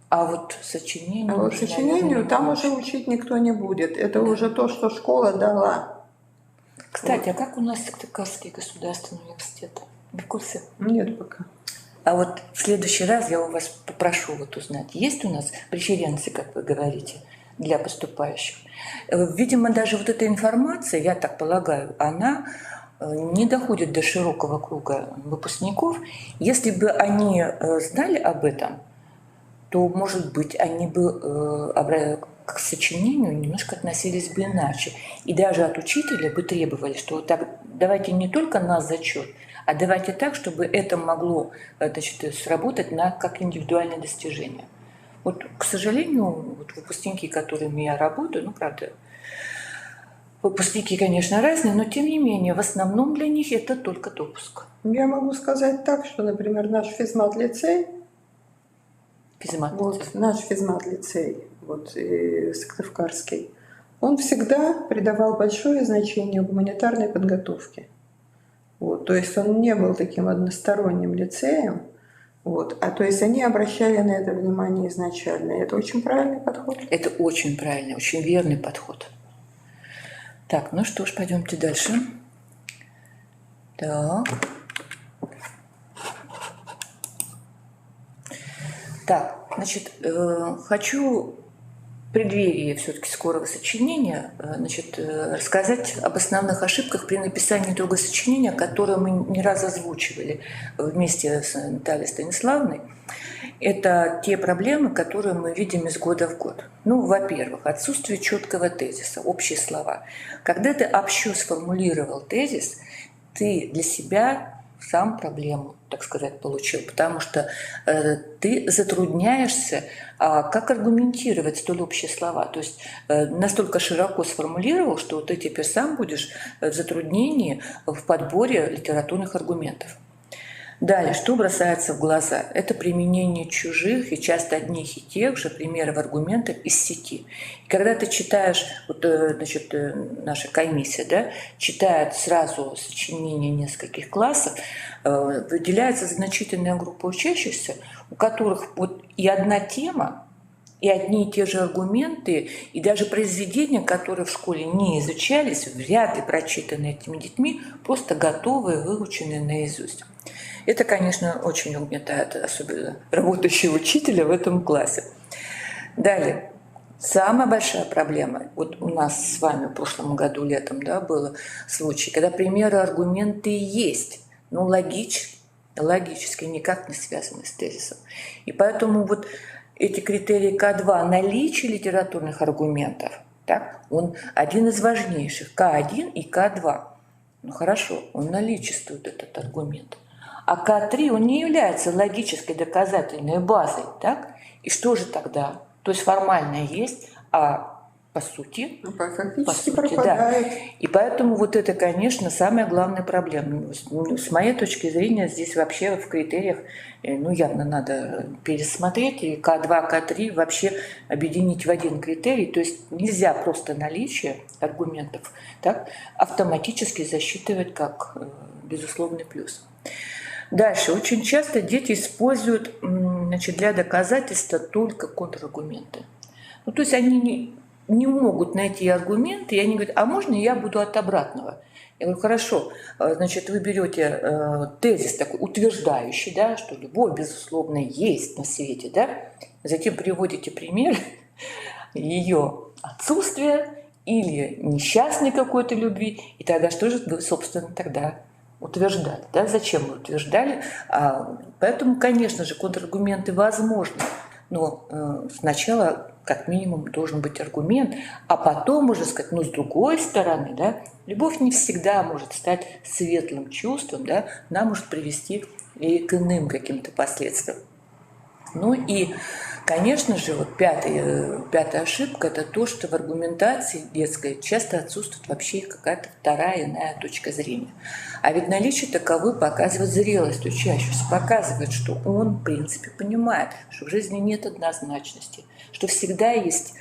А вот сочинению... А вот уже, сочинению наверное, там не уже научат. учить никто не будет. Это уже то, что школа дала. Кстати, а как у нас Сыктывкарский государственный университет? Вы в курсе? Нет пока. А вот в следующий раз я у вас попрошу вот узнать, есть у нас преференции, как вы говорите, для поступающих. Видимо, даже вот эта информация, я так полагаю, она не доходит до широкого круга выпускников. Если бы они знали об этом, то, может быть, они бы к сочинению немножко относились бы иначе. И даже от учителя бы требовали, что вот так, давайте не только на зачет, а давайте так, чтобы это могло, значит, сработать как индивидуальное достижение. Вот, к сожалению, вот выпускники, которыми я работаю, ну, правда, выпускники, конечно, разные, но тем не менее, в основном для них это только допуск. Я могу сказать так, что, например, наш физмат-лицей, наш физмат-лицей, Сыктывкарский, он всегда придавал большое значение гуманитарной подготовке. Вот, то есть он не был таким односторонним лицеем, то есть они обращали на это внимание изначально. И это очень правильный подход. Это очень правильный, очень верный подход. Так, ну что ж, пойдемте дальше. Так, значит, хочу в преддверии все-таки скорого сочинения, значит, рассказать об основных ошибках при написании итогового сочинения, которые мы не раз озвучивали вместе с Натальей Станиславовной. Это те проблемы, которые мы видим из года в год. Ну, во-первых, отсутствие четкого тезиса, общие слова. Когда ты общо сформулировал тезис, ты для себя сам проблему, так сказать, получил, потому что ты затрудняешься, как аргументировать столь общие слова. То есть настолько широко сформулировал, что ты теперь сам будешь в затруднении в подборе литературных аргументов. Далее, что бросается в глаза? Это применение чужих и часто одних и тех же примеров аргументов из сети. И когда ты читаешь, значит, наша комиссия, да, читает сразу сочинение нескольких классов, выделяется значительная группа учащихся, у которых вот и одна тема, И одни и те же аргументы, и даже произведения, которые в школе не изучались, вряд ли прочитаны этими детьми, просто готовые, выученные наизусть. Это, конечно, очень угнетает, особенно работающего учителя в этом классе. Далее. Самая большая проблема, вот у нас с вами в прошлом году летом, да, был случай, когда примеры, аргументы есть, но логически никак не связаны с тезисом. И поэтому вот эти критерии К2, наличие литературных аргументов, так, он один из важнейших, К1 и К2. Ну хорошо, он наличествует, этот аргумент. А К3, он не является логической доказательной базой, так? И что же тогда? То есть формально есть, а по сути, фактически пропадает. Да. И поэтому вот это, конечно, самая главная проблема. С моей точки зрения, здесь вообще в критериях, явно надо пересмотреть, и К2, К3 вообще объединить в один критерий. То есть нельзя просто наличие аргументов так, автоматически засчитывать как безусловный плюс. Дальше. Очень часто дети используют для доказательства только контраргументы. То есть они не могут найти аргументы, и они говорят, а можно я буду от обратного? Я говорю, хорошо, вы берете тезис такой утверждающий, да, что любовь, безусловно, есть на свете, да, затем приводите пример ее отсутствия или несчастной какой-то любви, и тогда что же вы, собственно, тогда утверждали, да? Зачем вы утверждали? Поэтому, конечно же, контраргументы возможны, но сначала, как минимум, должен быть аргумент, а потом уже сказать, с другой стороны, да, любовь не всегда может стать светлым чувством, да, она может привести и к иным каким-то последствиям. И, конечно же, пятая ошибка – это то, что в аргументации детской часто отсутствует вообще какая-то вторая, иная точка зрения. А ведь наличие таковой показывает зрелость учащегося, показывает, что он, в принципе, понимает, что в жизни нет однозначности, что всегда есть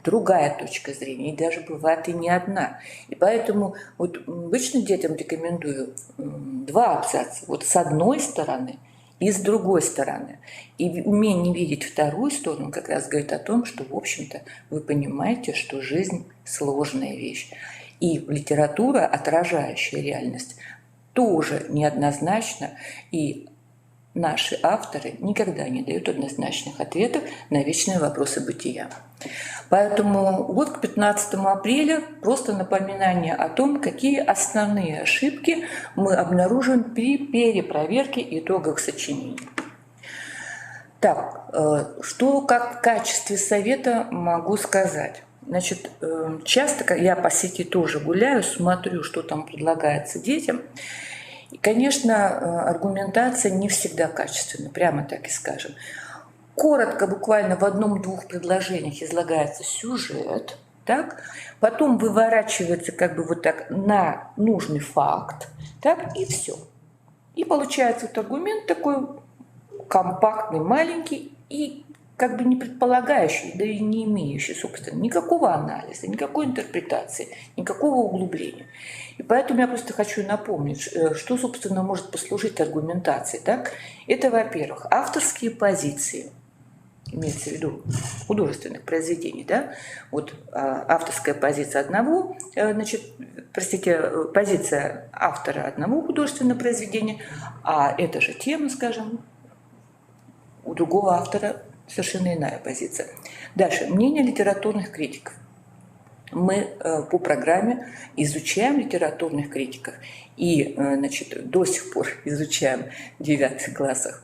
другая точка зрения, и даже бывает и не одна. И поэтому обычно детям рекомендую 2 абзаца. С одной стороны – и с другой стороны. И умение видеть вторую сторону как раз говорит о том, что, в общем-то, вы понимаете, что жизнь – сложная вещь. И литература, отражающая реальность, тоже неоднозначна, и наши авторы никогда не дают однозначных ответов на вечные вопросы бытия. Поэтому к 15 апреля просто напоминание о том, какие основные ошибки мы обнаружим при перепроверке итогов сочинений. Так, что как в качестве совета могу сказать? Часто я по сети тоже гуляю, смотрю, что там предлагается детям. И, конечно, аргументация не всегда качественна, прямо так и скажем. Коротко, буквально в 1-2 предложениях излагается сюжет, так? Потом выворачивается на нужный факт, так? И все. И получается аргумент такой компактный, маленький и не предполагающий, да и не имеющий, собственно, никакого анализа, никакой интерпретации, никакого углубления. И поэтому я просто хочу напомнить, что, собственно, может послужить аргументацией. Так? Это, во-первых, авторские позиции, имеется в виду художественных произведений, да? Авторская позиция позиция автора одного художественного произведения, а эта же тема, скажем, у другого автора совершенно иная позиция. Дальше. Мнение литературных критиков. Мы по программе изучаем литературных критиков и до сих пор изучаем в 9 классах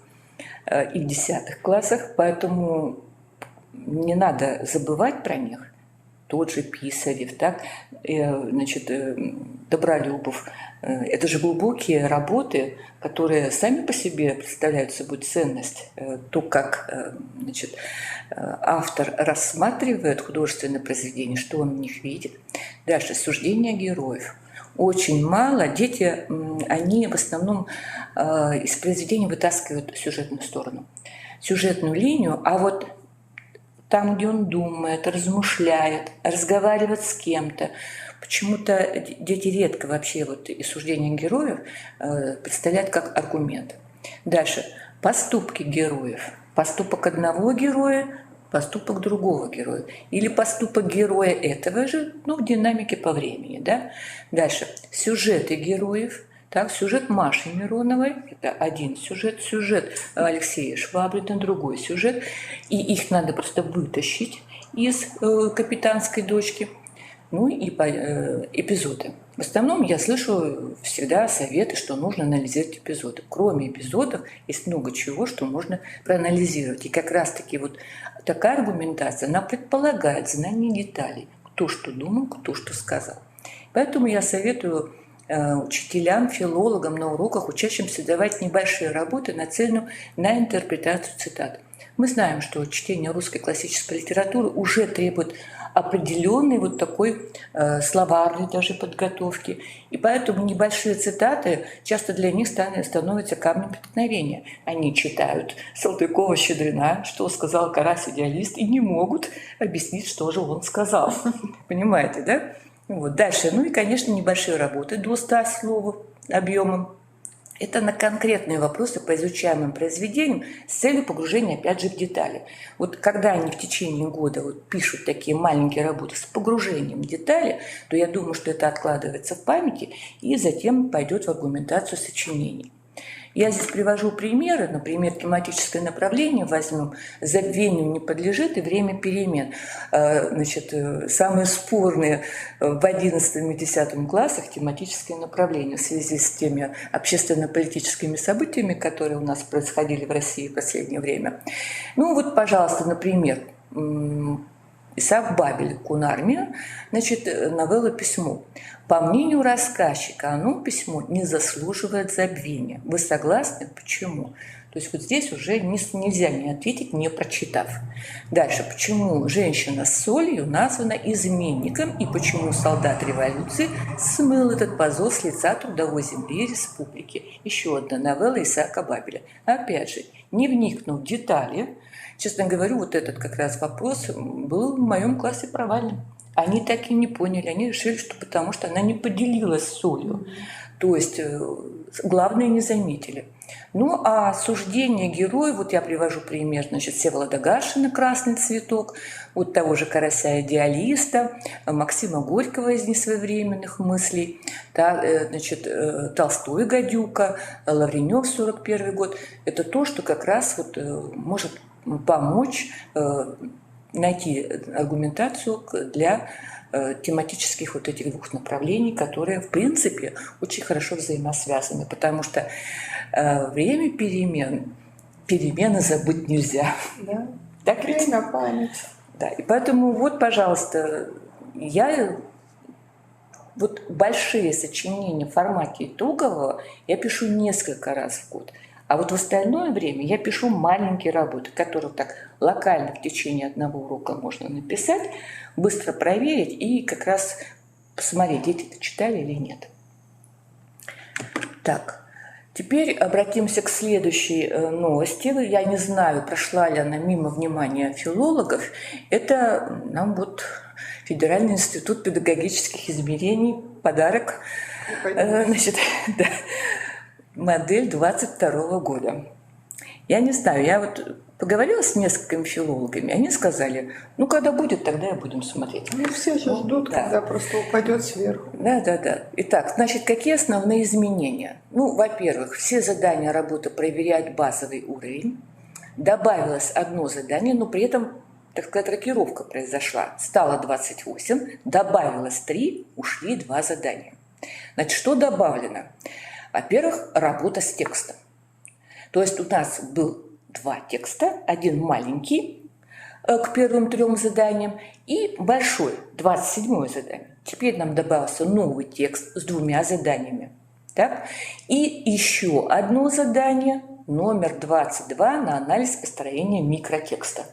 и в 10 классах, поэтому не надо забывать про них. Тот же Писарев, так, Добролюбов. Это же глубокие работы, которые сами по себе представляют собой ценность. То, как автор рассматривает художественное произведение, что он в них видит. Дальше суждения героев. Очень мало. Дети, они в основном из произведения вытаскивают сюжетную сторону, сюжетную линию, а там, где он думает, размышляет, разговаривает с кем-то. Почему-то дети редко вообще и суждения героев представляют как аргумент. Дальше. Поступки героев. Поступок одного героя поступок другого героя. Или поступок героя этого же, ну, в динамике по времени, да. Дальше. Сюжеты героев. Так, сюжет Маши Мироновой – это один сюжет, сюжет Алексея Швабрина – другой сюжет. И их надо просто вытащить из «Капитанской дочки». Ну и эпизоды. В основном я слышу всегда советы, что нужно анализировать эпизоды. Кроме эпизодов есть много чего, что можно проанализировать. И как раз-таки вот такая аргументация, она предполагает знание деталей. Кто что думал, кто что сказал. Поэтому я советую учителям, филологам на уроках, учащимся давать небольшие работы, нацеленные на интерпретацию цитат. Мы знаем, что чтение русской классической литературы уже требует определенной вот такой словарной даже подготовки. И поэтому небольшие цитаты часто для них становятся камнем преткновения. Они читают Салтыкова-Щедрина, что сказал Карась-идеалист, и не могут объяснить, что же он сказал. Понимаете, да? Вот. Дальше. Ну и, конечно, небольшие работы до 100 слов объемом. Это на конкретные вопросы по изучаемым произведениям с целью погружения, опять же, в детали. Вот когда они в течение года вот пишут такие маленькие работы с погружением в детали, то я думаю, что это откладывается в памяти и затем пойдет в аргументацию сочинений. Я здесь привожу примеры, например, тематическое направление возьмем, забвению не подлежит и время перемен. Значит, самые спорные в 11 и 10 классах тематические направления в связи с теми общественно-политическими событиями, которые у нас происходили в России в последнее время. Ну вот, пожалуйста, например, Исаак Бабель «Кунармия», значит, новелла «Письмо». По мнению рассказчика, оно, письмо, не заслуживает забвения. Вы согласны? Почему? То есть вот здесь уже нельзя не ответить, не прочитав. Дальше. Почему женщина с солью названа изменником и почему солдат революции смыл этот позор с лица трудовой земли и республики? Еще одна новелла Исаака Бабеля. Опять же, не вникнув в детали, честно говорю, вот этот как раз вопрос был в моем классе провальным. Они так и не поняли, они решили, что потому что она не поделилась солью. То есть главное не заметили. Ну, а суждение героя, вот я привожу пример, значит, Всеволода Гаршина «Красный цветок», вот того же Карася-идеалиста, Максима Горького из «Несвоевременных мыслей», значит, Толстой «Гадюка», Лавренёв «41 год». Это то, что как раз вот может помочь найти аргументацию для тематических вот этих двух направлений, которые, в принципе, очень хорошо взаимосвязаны, потому что время перемены забыть нельзя. Да. Так ведь? Время, память. Да, и поэтому вот, пожалуйста, я вот большие сочинения в формате итогового я пишу несколько раз в год. А вот в остальное время я пишу маленькие работы, которые так локально в течение одного урока можно написать, быстро проверить и как раз посмотреть, дети это читали или нет. Так, теперь обратимся к следующей новости. Я не знаю, прошла ли она мимо внимания филологов. Это нам вот Федеральный институт педагогических измерений подарок. Значит, да. Модель 22 года. Я не знаю, я вот поговорила с несколькими филологами, они сказали, ну, когда будет, тогда и будем смотреть. Ну, все же ждут, да, когда просто упадет сверху. Да. Итак, значит, какие основные изменения? Ну, во-первых, все задания работы проверяют базовый уровень. Добавилось одно задание, но при этом, так сказать, рокировка произошла. Стало 28, добавилось 3, ушли 2 задания. Значит, что добавлено? Во-первых, работа с текстом. То есть у нас был 2 текста, один маленький к первым 3 заданиям и большой, 27-е задание. Теперь нам добавился новый текст с 2 заданиями. Так? И еще одно задание, номер 22, на анализ построения микротекста.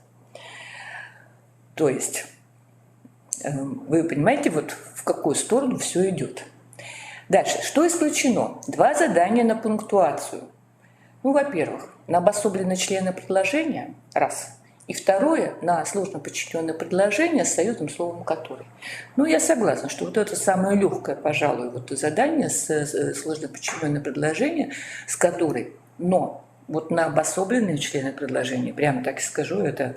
То есть, вы понимаете, вот в какую сторону все идет. Дальше, что исключено? 2 задания на пунктуацию. Ну, во-первых, на обособленные члены предложения, раз. И второе, на сложно подчиненное предложение с союзным словом «который». Ну, я согласна, что вот это самое легкое, пожалуй, вот задание с сложно подчиненное предложение, с «которой». Но вот на обособленные члены предложения, прямо так и скажу, это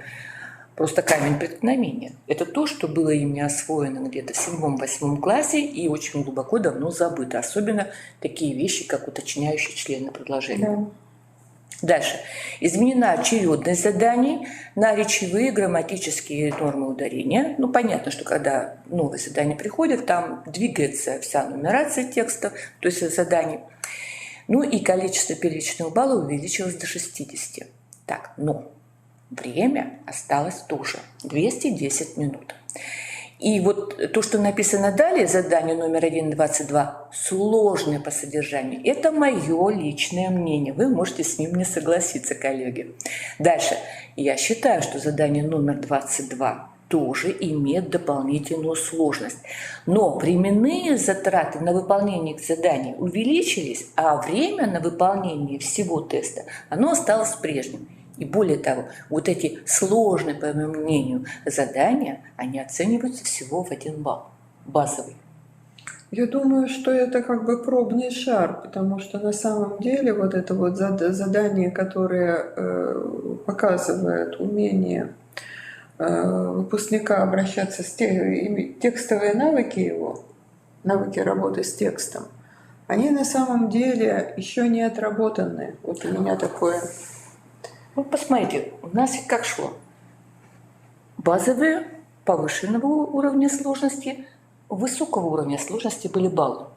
просто камень преткновения. Это то, что было ими освоено где-то в 7-8 классе и очень глубоко давно забыто. Особенно такие вещи, как уточняющие члены предложения. Да. Дальше. Изменена очередность заданий на речевые, грамматические нормы ударения. Ну, понятно, что когда новые задания приходят, там двигается вся нумерация текста, то есть заданий. Ну и количество первичных баллов увеличилось до 60. Так, но время осталось тоже 210 минут. И вот то, что написано далее, задание номер 1.22, сложное по содержанию, это мое личное мнение. Вы можете с ним не согласиться, коллеги. Дальше. Я считаю, что задание номер 22 тоже имеет дополнительную сложность. Но временные затраты на выполнение заданий увеличились, а время на выполнение всего теста, оно осталось прежним. И более того, вот эти сложные, по моему мнению, задания, они оцениваются всего в 1 балл, базовый. Я думаю, что это как бы пробный шар, потому что на самом деле вот это вот задание, которое показывает умение выпускника обращаться с текстовые навыки его, навыки работы с текстом, они на самом деле еще не отработаны. Вот у меня такое. Ну, посмотрите, у нас как шло. Базовые, повышенного уровня сложности, высокого уровня сложности были баллы.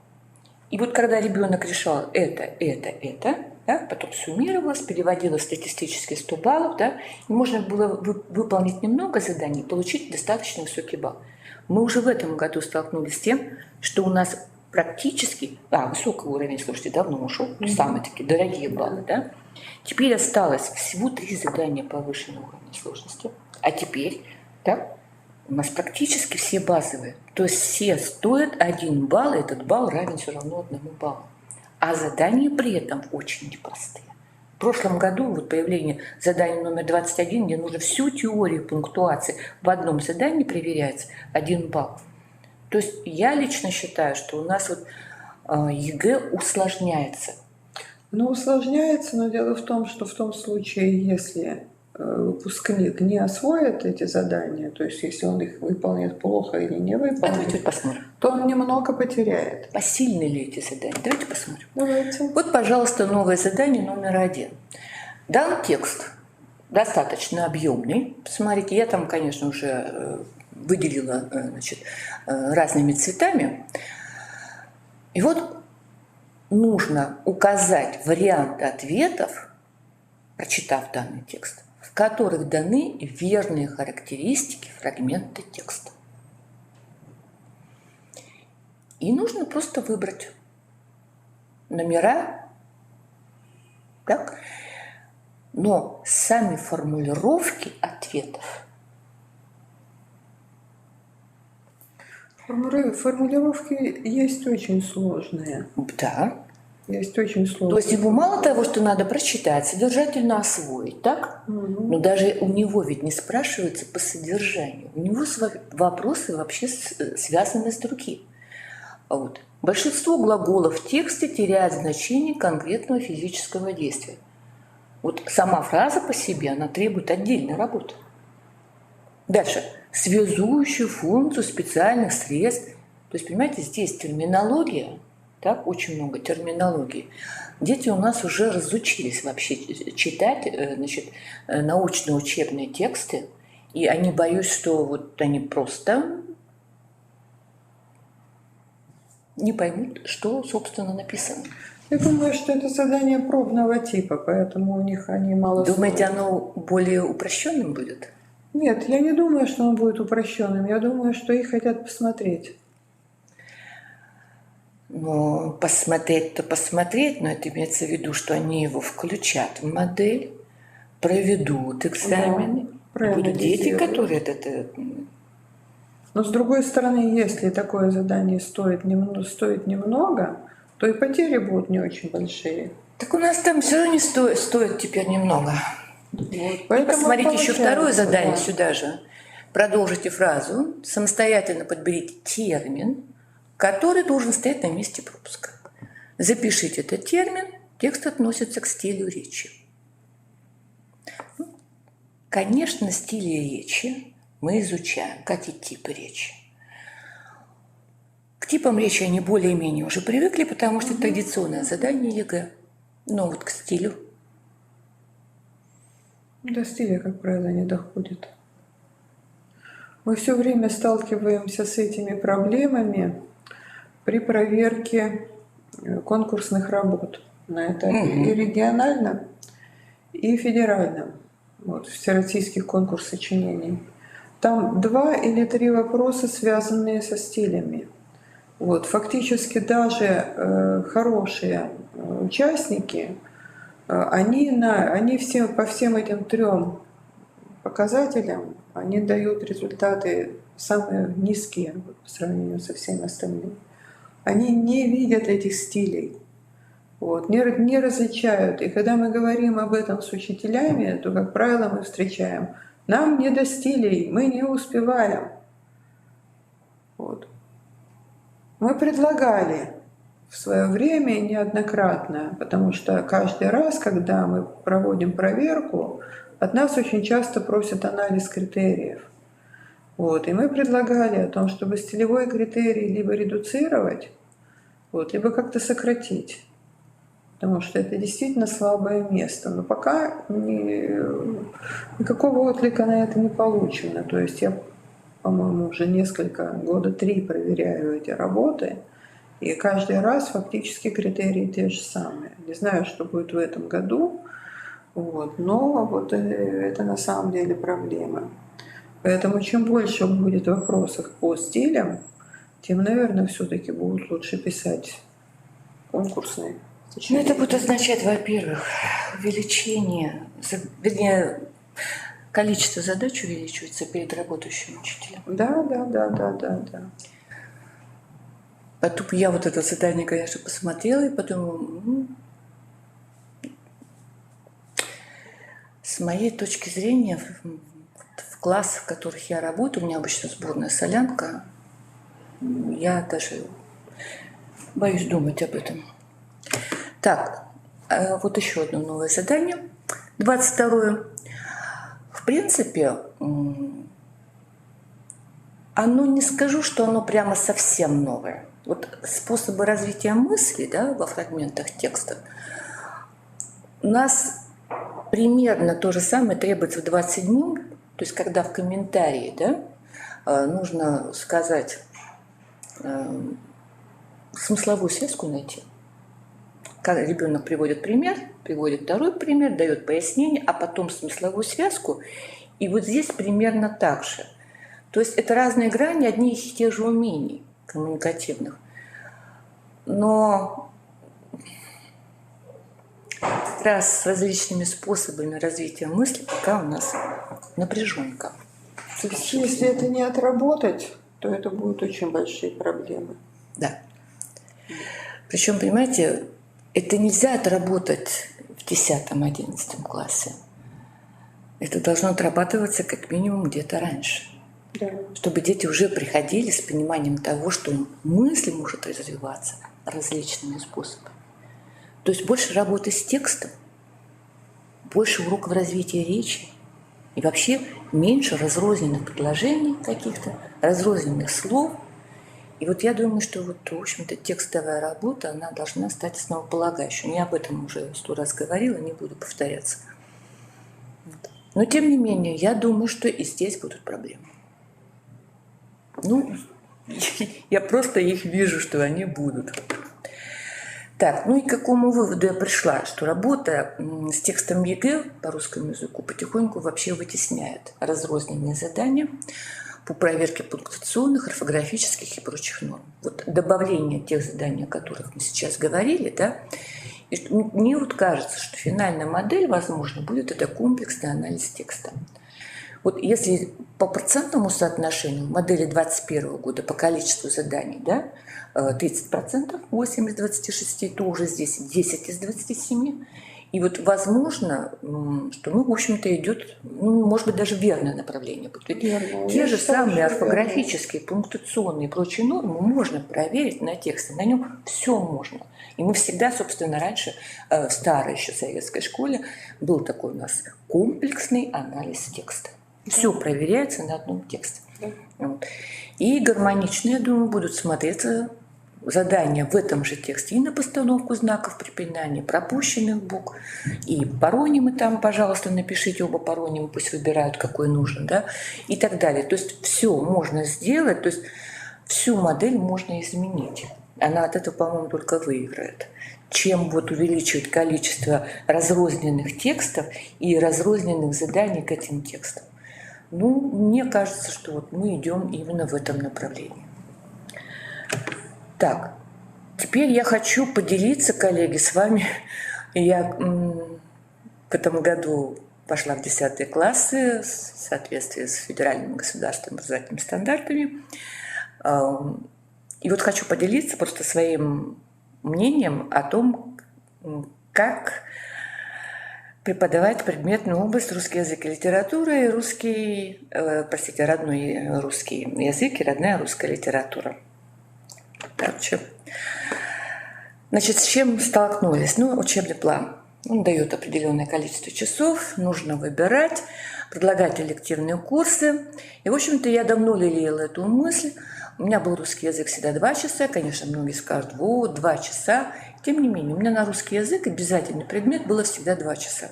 И вот когда ребенок решал это, да, потом суммировалось, переводилось статистически 100 баллов, да, и можно было выполнить немного заданий и получить достаточно высокий балл. Мы уже в этом году столкнулись с тем, что у нас практически, высокий уровень сложности давно ушел, самые такие дорогие баллы, да. Теперь осталось всего 3 задания повышенного уровня сложности, а теперь, да, у нас практически все базовые. То есть все стоят 1 балл, и этот балл равен все равно 1 баллу. А задания при этом очень непростые. В прошлом году вот появление задания номер 21, где нужно всю теорию пунктуации в одном задании проверяется 1 балл. То есть я лично считаю, что у нас вот ЕГЭ усложняется. Ну, усложняется, но дело в том, что в том случае, если выпускник не освоит эти задания, то есть если он их выполнит плохо или не Давайте выполнит, посмотрим. то он немного потеряет. Посильны ли эти задания? Давайте посмотрим. Давайте. Вот, пожалуйста, новое задание номер 1. Дан текст достаточно объемный. Посмотрите, я там, конечно, уже выделила, значит, разными цветами. И вот нужно указать варианты ответов, прочитав данный текст, в которых даны верные характеристики фрагмента текста. И нужно просто выбрать номера, так? Но сами формулировки ответов. Формулировки есть очень сложные. Да. Есть очень сложные. То есть ему мало того, что надо прочитать, содержательно освоить, так? Но даже у него ведь не спрашивается по содержанию. У него вопросы вообще связаны с другим. Вот. Большинство глаголов в тексте теряет значение конкретного физического действия. Вот сама фраза по себе, она требует отдельной работы. Дальше. Связующую функцию специальных средств. То есть, понимаете, здесь терминология, так, очень много терминологии. Дети у нас уже разучились вообще читать, значит, научно-учебные тексты, и они боюсь, что вот они просто не поймут, что, собственно, написано. Я думаю, что это задание пробного типа, поэтому у них они мало. Думаете, оно более упрощенным будет? Нет, я не думаю, что он будет упрощенным. Я думаю, что их хотят посмотреть. Ну, посмотреть-то посмотреть, но это имеется в виду, что они его включат в модель, проведут экзамены, будут дети, которые это. Но с другой стороны, если такое задание стоит немного, то и потери будут не очень большие. Так у нас там все равно не стоит теперь немного. Вот, И поэтому посмотрите еще второе задание да. сюда же. Продолжите фразу, самостоятельно подберите термин, который должен стоять на месте пропуска. Запишите этот термин, текст относится к стилю речи. Конечно, стили речи мы изучаем, как и типы речи. К типам речи они более-менее уже привыкли, потому что это традиционное задание ЕГЭ. Но вот к стилю. До стиля, как правило, не доходит. Мы все время сталкиваемся с этими проблемами при проверке конкурсных работ на этапе и региональном, и федеральном. Вот, всероссийских конкурс сочинений. Там 2 или 3 вопроса, связанные со стилями. Вот, фактически даже хорошие участники, они все, по всем этим 3 показателям, они дают результаты самые низкие по сравнению со всеми остальными. Они не видят этих стилей, вот, не различают. И когда мы говорим об этом с учителями, то, как правило, мы встречаем: нам не до стилей, мы не успеваем. Вот. Мы предлагали в свое время неоднократно, потому что каждый раз, когда мы проводим проверку, от нас очень часто просят анализ критериев. Вот. И мы предлагали о том, чтобы стилевой критерий либо редуцировать, вот, либо как-то сократить, потому что это действительно слабое место. Но пока никакого отклика на это не получено. То есть я, по-моему, уже года 3 проверяю эти работы, и каждый раз фактически критерии те же самые. Не знаю, что будет в этом году, вот, но вот это на самом деле проблема. Поэтому чем больше будет вопросов по стилям, тем, наверное, все-таки будут лучше писать конкурсные сочинения. Это будет означать, во-первых, увеличение, вернее, количество задач увеличивается перед работающим учителем. Да. Потом я вот это задание, конечно, посмотрела и подумала, с моей точки зрения, в классах, в которых я работаю, у меня обычно сборная солянка, я даже боюсь думать об этом. Так, вот еще одно новое задание, 22-е. В принципе, оно, не скажу, что оно прямо совсем новое. Вот способы развития мысли, да, во фрагментах текста у нас примерно то же самое требуется в 27-м, то есть когда в комментарии, да, нужно сказать, смысловую связку найти. Когда ребенок приводит пример, приводит второй пример, дает пояснение, а потом смысловую связку. И вот здесь примерно так же. То есть это разные грани одних и тех же умений коммуникативных. Но как раз с различными способами развития мысли пока у нас напряженка. То есть если это не отработать, то это будут очень большие проблемы. Да. Причем, понимаете, это нельзя отработать в 10-11 классе. Это должно отрабатываться как минимум где-то раньше. Да. Чтобы дети уже приходили с пониманием того, что мысль может развиваться различными способами. То есть больше работы с текстом, больше уроков развития речи и вообще меньше разрозненных предложений каких-то, разрозненных слов. И вот я думаю, что вот, в общем-то, текстовая работа, она должна стать основополагающей. Я об этом уже 100 раз говорила, не буду повторяться. Но, тем не менее, я думаю, что и здесь будут проблемы. Я просто их вижу, что они будут. Так, и к какому выводу я пришла? Что работа с текстом ЕГЭ по русскому языку потихоньку вообще вытесняет разрозненные задания по проверке пунктуационных, орфографических и прочих норм. Вот добавление тех заданий, о которых мы сейчас говорили, да, и мне вот кажется, что финальная модель, возможно, будет это комплексный анализ текста. Вот если по процентному соотношению модели 2021 года по количеству заданий, да, 30%, 8 из 26, то уже здесь 10 из 27. И вот возможно, что, ну, в общем-то, идет, ну, может быть, даже верное направление. Верно. Те Я же считаю, самые что орфографические, пунктуационные и прочие нормы можно проверить на тексте. На нем все можно. И мы всегда, собственно, раньше, в старой еще советской школе, был такой у нас комплексный анализ текста. Все проверяется на одном тексте. Вот. И гармонично, я думаю, будут смотреться задания в этом же тексте и на постановку знаков препинания, пропущенных букв, и паронимы там, пожалуйста, напишите оба паронима, пусть выбирают, какой нужен, да, и так далее. То есть все можно сделать, то есть всю модель можно изменить. Она от этого, по-моему, только выиграет. Чем вот увеличивать количество разрозненных текстов и разрозненных заданий к этим текстам. Ну, мне кажется, что вот мы идем именно в этом направлении. Так, теперь я хочу поделиться, коллеги, с вами. Я в этом году пошла в 10 классы в соответствии с федеральными государственными образовательными стандартами. И вот хочу поделиться просто своим мнением о том, как преподавать предметную область русский язык и литература и русский, родной русский язык и родная русская литература. Так, значит, с чем столкнулись? Ну, учебный план. Он дает определенное количество часов, нужно выбирать, предлагать элективные курсы. И, в общем-то, я давно лелеяла эту мысль. У меня был русский язык всегда 2 часа. Конечно, многие скажут, вот, 2 часа. Тем не менее, у меня на русский язык обязательный предмет было всегда 2 часа.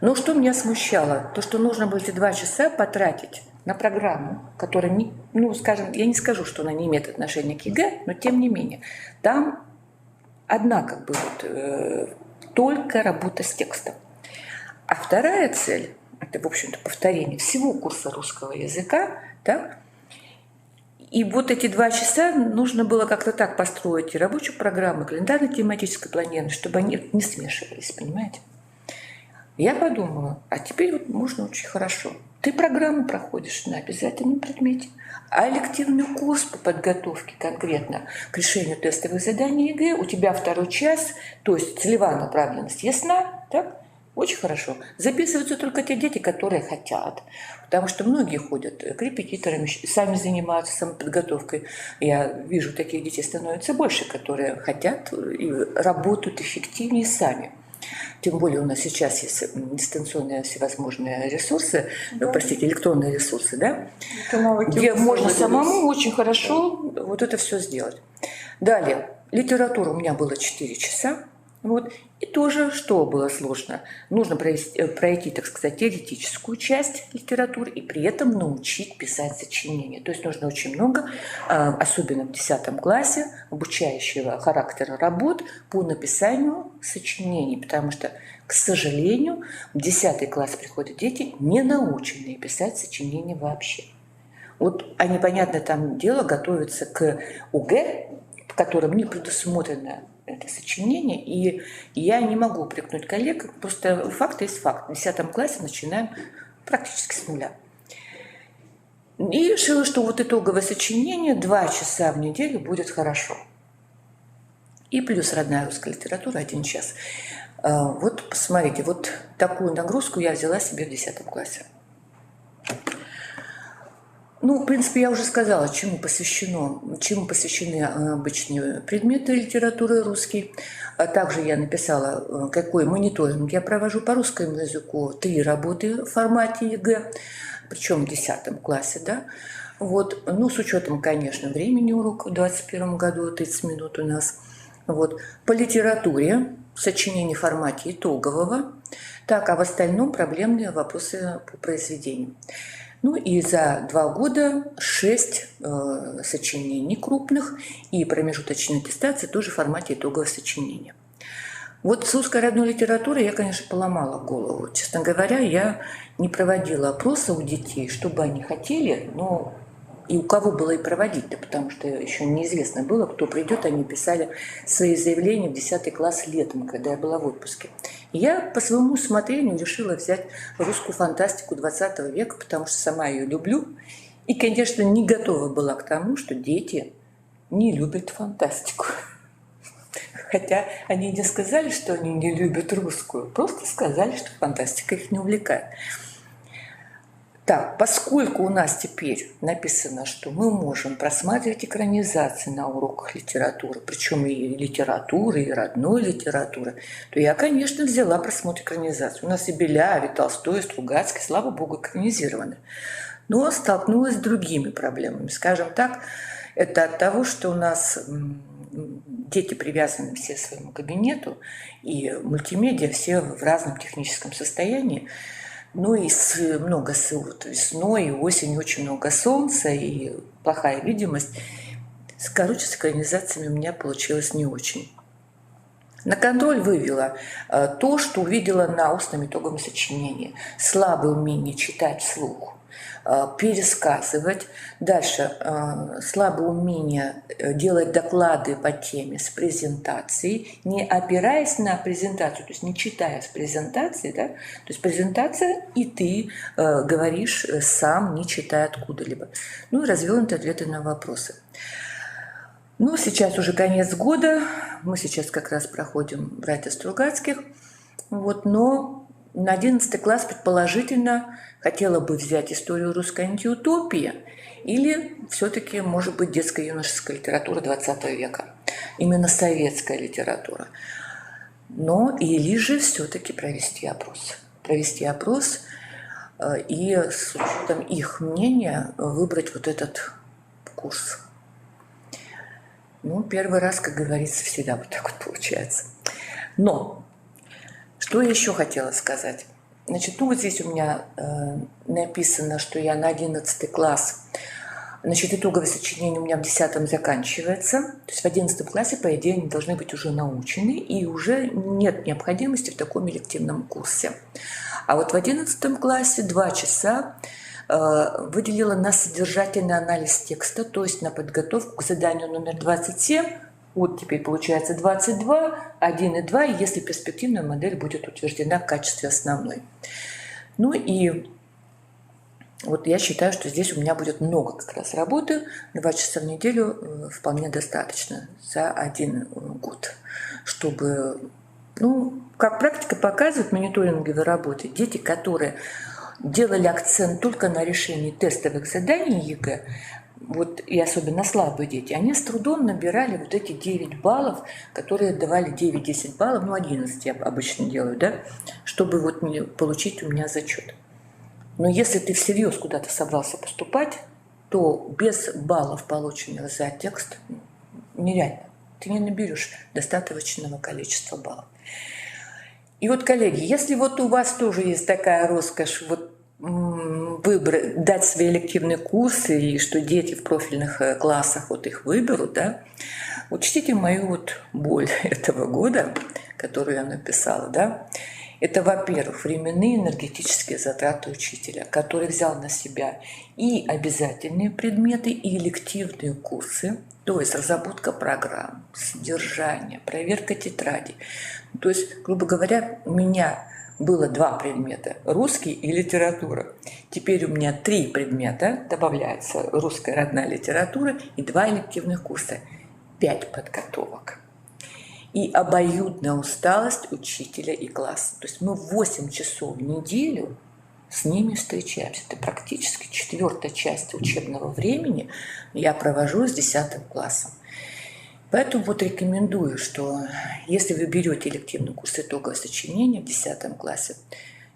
Но что меня смущало? То, что нужно было эти 2 часа потратить на программу, которая, ну, скажем, я не скажу, что она не имеет отношения к ЕГЭ, но тем не менее, там одна как бы вот, только работа с текстом. А вторая цель, это, в общем-то, повторение всего курса русского языка, да? И вот эти 2 часа нужно было как-то так построить и рабочую программу, и календарно-тематическое планирование, чтобы они не смешивались, понимаете? Я подумала, а теперь вот можно очень хорошо. Ты программу проходишь на обязательном предмете, а элективный курс по подготовке конкретно к решению тестовых заданий ЕГЭ у тебя 2 час, то есть целевая направленность ясна, так? Очень хорошо. Записываются только те дети, которые хотят. Потому что многие ходят к репетиторам, сами занимаются самоподготовкой. Я вижу, таких детей становится больше, которые хотят и работают эффективнее сами. Тем более у нас сейчас есть дистанционные всевозможные ресурсы, да. Простите, электронные ресурсы, да? Где можно самому очень хорошо вот это все сделать. Далее, литература у меня было 4 часа. Вот. И тоже, что было сложно, нужно пройти, так сказать, теоретическую часть литературы и при этом научить писать сочинения. То есть нужно очень много, особенно в 10 классе, обучающего характера работ по написанию сочинений, потому что, к сожалению, в 10 класс приходят дети, не наученные писать сочинения вообще. Вот они, понятно, там дело готовятся к ОГЭ, в котором не предусмотрено это сочинение, и я не могу упрекнуть коллег, просто факт есть факт. В 10 классе начинаем практически с нуля. И решила, что вот итоговое сочинение 2 часа в неделю будет хорошо. И плюс родная русская литература 1 час. Вот посмотрите, вот такую нагрузку я взяла себе в 10 классе. Ну, в принципе, я уже сказала, чему посвящены обычные предметы литературы русской. А также я написала, какой мониторинг я провожу по русскому языку. 3 работы в формате ЕГЭ, причем в 10 классе, да. Вот. Ну, с учетом, конечно, времени урока в 2021 году, 30 минут у нас. Вот. По литературе сочинение в формате итогового. Так, а в остальном проблемные вопросы по произведению. Ну и за 2 года 6 сочинений крупных и промежуточная аттестация тоже в формате итогового сочинения. Вот с русской родной литературой я, конечно, поломала голову. Честно говоря, я не проводила опроса у детей, что бы они хотели, но и у кого было и проводить-то, потому что еще неизвестно было, кто придет. Они писали свои заявления в 10 класс летом, когда я была в отпуске. И я по своему усмотрению решила взять русскую фантастику 20 века, потому что сама ее люблю. И, конечно, не готова была к тому, что дети не любят фантастику. Хотя они не сказали, что они не любят русскую, просто сказали, что фантастика их не увлекает. Так, поскольку у нас теперь написано, что мы можем просматривать экранизации на уроках литературы, причем и литературы, и родной литературы, то я, конечно, взяла просмотр экранизации. У нас и Беляев, и Толстой, и Стругацкий, слава богу, экранизированы. Но столкнулась с другими проблемами. Скажем так, это от того, что у нас дети привязаны все к своему кабинету, и мультимедиа все в разном техническом состоянии. Ну и много вот весной и осенью очень много солнца и плохая видимость. Короче, с экранизациями у меня получилось не очень. На контроль вывела то, что увидела на устном итоговом сочинении. Слабое умение читать вслух, пересказывать. Дальше слабое умение делать доклады по теме с презентацией, не опираясь на презентацию, то есть не читая с презентации, да? То есть презентация, и ты говоришь сам, не читая откуда-либо. Ну и развернутые ответы на вопросы. Ну, сейчас уже конец года, мы сейчас как раз проходим «Братья Стругацких», вот, но на 11 класс предположительно хотела бы взять историю русской антиутопии или все-таки, может быть, детская юношеская литература 20 века, именно советская литература. Но или же все-таки провести опрос. Провести опрос и с учетом их мнения выбрать вот этот курс. Ну, первый раз, как говорится, всегда вот так вот получается. Но, что я еще хотела сказать? Значит, ну вот здесь у меня написано, что я на 11 класс, значит, итоговое сочинение у меня в 10 заканчивается. То есть в 11 классе, по идее, они должны быть уже научены, и уже нет необходимости в таком элективном курсе. А вот в 11 классе 2 часа выделила на содержательный анализ текста, то есть на подготовку к заданию номер 27. Вот теперь получается 22, 1 и 2, если перспективная модель будет утверждена в качестве основной. Ну и вот я считаю, что здесь у меня будет много как раз работы. 2 часа в неделю вполне достаточно за 1 год, чтобы, ну, как практика показывает в мониторинговой работе, дети, которые делали акцент только на решении тестовых заданий ЕГЭ, вот, и особенно слабые дети, они с трудом набирали вот эти 9 баллов, которые давали 9-10 баллов, ну 11 я обычно делаю, да, чтобы вот получить у меня зачет. Но если ты всерьез куда-то собрался поступать, то без баллов, полученных за текст, нереально. Ты не наберешь достаточного количества баллов. И вот, коллеги, если вот у вас тоже есть такая роскошь вот выбрать, дать свои элективные курсы, и что дети в профильных классах вот их выберут, да, учтите мою вот боль этого года, которую я написала, да. Это, во-первых, временные энергетические затраты учителя, который взял на себя и обязательные предметы, и элективные курсы, то есть разработка программ, содержание, проверка тетрадей. То есть, грубо говоря, у меня было 2 предмета – русский и литература. Теперь у меня 3 предмета, добавляется русская родная литература и 2 элективных курса, 5 подготовок. И обоюдная усталость учителя и класса. То есть мы 8 часов в неделю с ними встречаемся. Это практически 4-я часть учебного времени я провожу с 10 классом. Поэтому вот рекомендую, что если вы берете элективный курс итогового сочинения в 10 классе,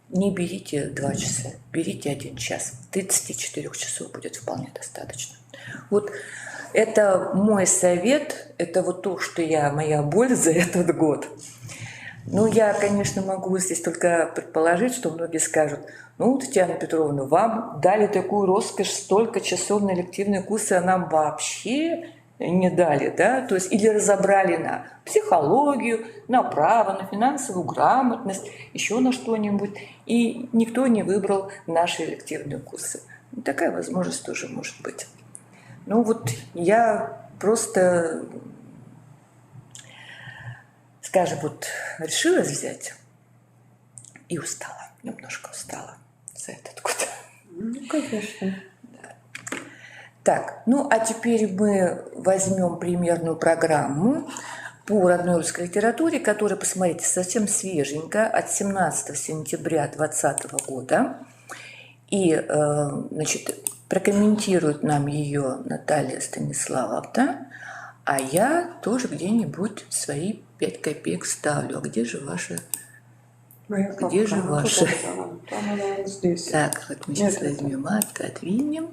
не берите 2 часа, берите 1 час. 34 часов будет вполне достаточно. Вот это мой совет, это вот то, что моя боль за этот год. Ну, я, конечно, могу здесь только предположить, что многие скажут, ну, Татьяна Петровна, вам дали такую роскошь, столько часов на элективные курсы, а нам вообще не дали, да, то есть или разобрали на психологию, на право, на финансовую грамотность, еще на что-нибудь, и никто не выбрал наши элективные курсы. Такая возможность тоже может быть. Ну вот я просто, скажем, вот решилась взять и устала, немножко устала за этот год. Ну, конечно. Так, ну а теперь мы возьмем примерную программу по родной русской литературе, которая, посмотрите, совсем свеженькая, от 17 сентября 2020 года. И, значит, прокомментирует нам ее Наталья Станиславовна, а я тоже где-нибудь свои 5 копеек ставлю. А где же ваши? Где же ваши? Здесь. Так, вот мы сейчас возьмем, отодвинем.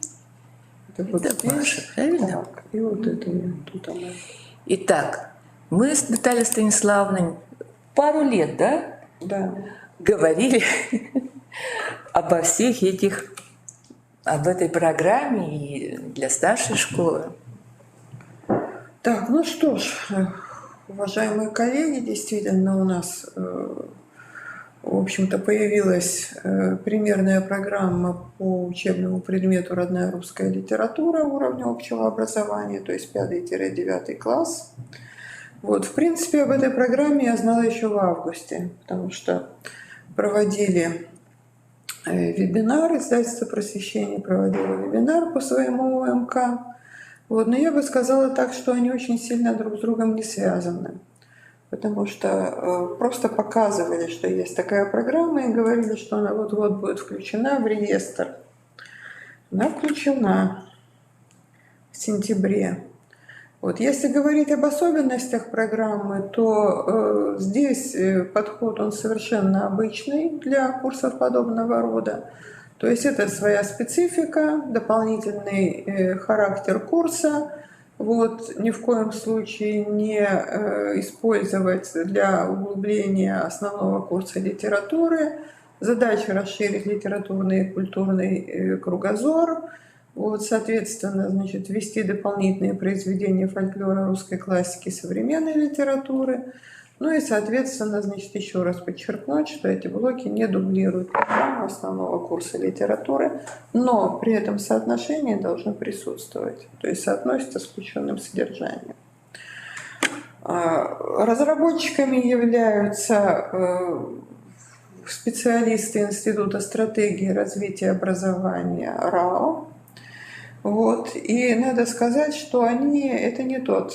Это вот Это здесь. ваша, правильно? Так, и вот это тут она. Итак, мы с Натальей Станиславовной пару лет, да, Да. говорили обо всех этих, об этой программе и для старшей школы. Так, ну что ж, уважаемые коллеги, действительно у нас, в общем-то, появилась примерная программа по учебному предмету «Родная русская литература» уровня общего образования, то есть 5-9 класс. Вот, в принципе, об этой программе я знала еще в августе, потому что проводили вебинар, издательство «Просвещение» проводило вебинар по своему ОМК. Вот, но я бы сказала так, что они очень сильно друг с другом не связаны, потому что просто показывали, что есть такая программа, и говорили, что она вот-вот будет включена в реестр. Она включена в сентябре. Вот, если говорить об особенностях программы, то здесь подход он совершенно обычный для курсов подобного рода. То есть это своя специфика, дополнительный характер курса. Вот, ни в коем случае не использовать для углубления основного курса литературы. Задача расширить литературный и культурный кругозор. Вот, соответственно, значит, ввести дополнительные произведения фольклора, русской классики, современной литературы. Ну и, соответственно, значит, еще раз подчеркнуть, что эти блоки не дублируют программу основного курса литературы, но при этом соотношение должно присутствовать, то есть соотносится с включенным содержанием. Разработчиками являются специалисты Института стратегии развития образования РАО. Вот. И надо сказать, что это не тот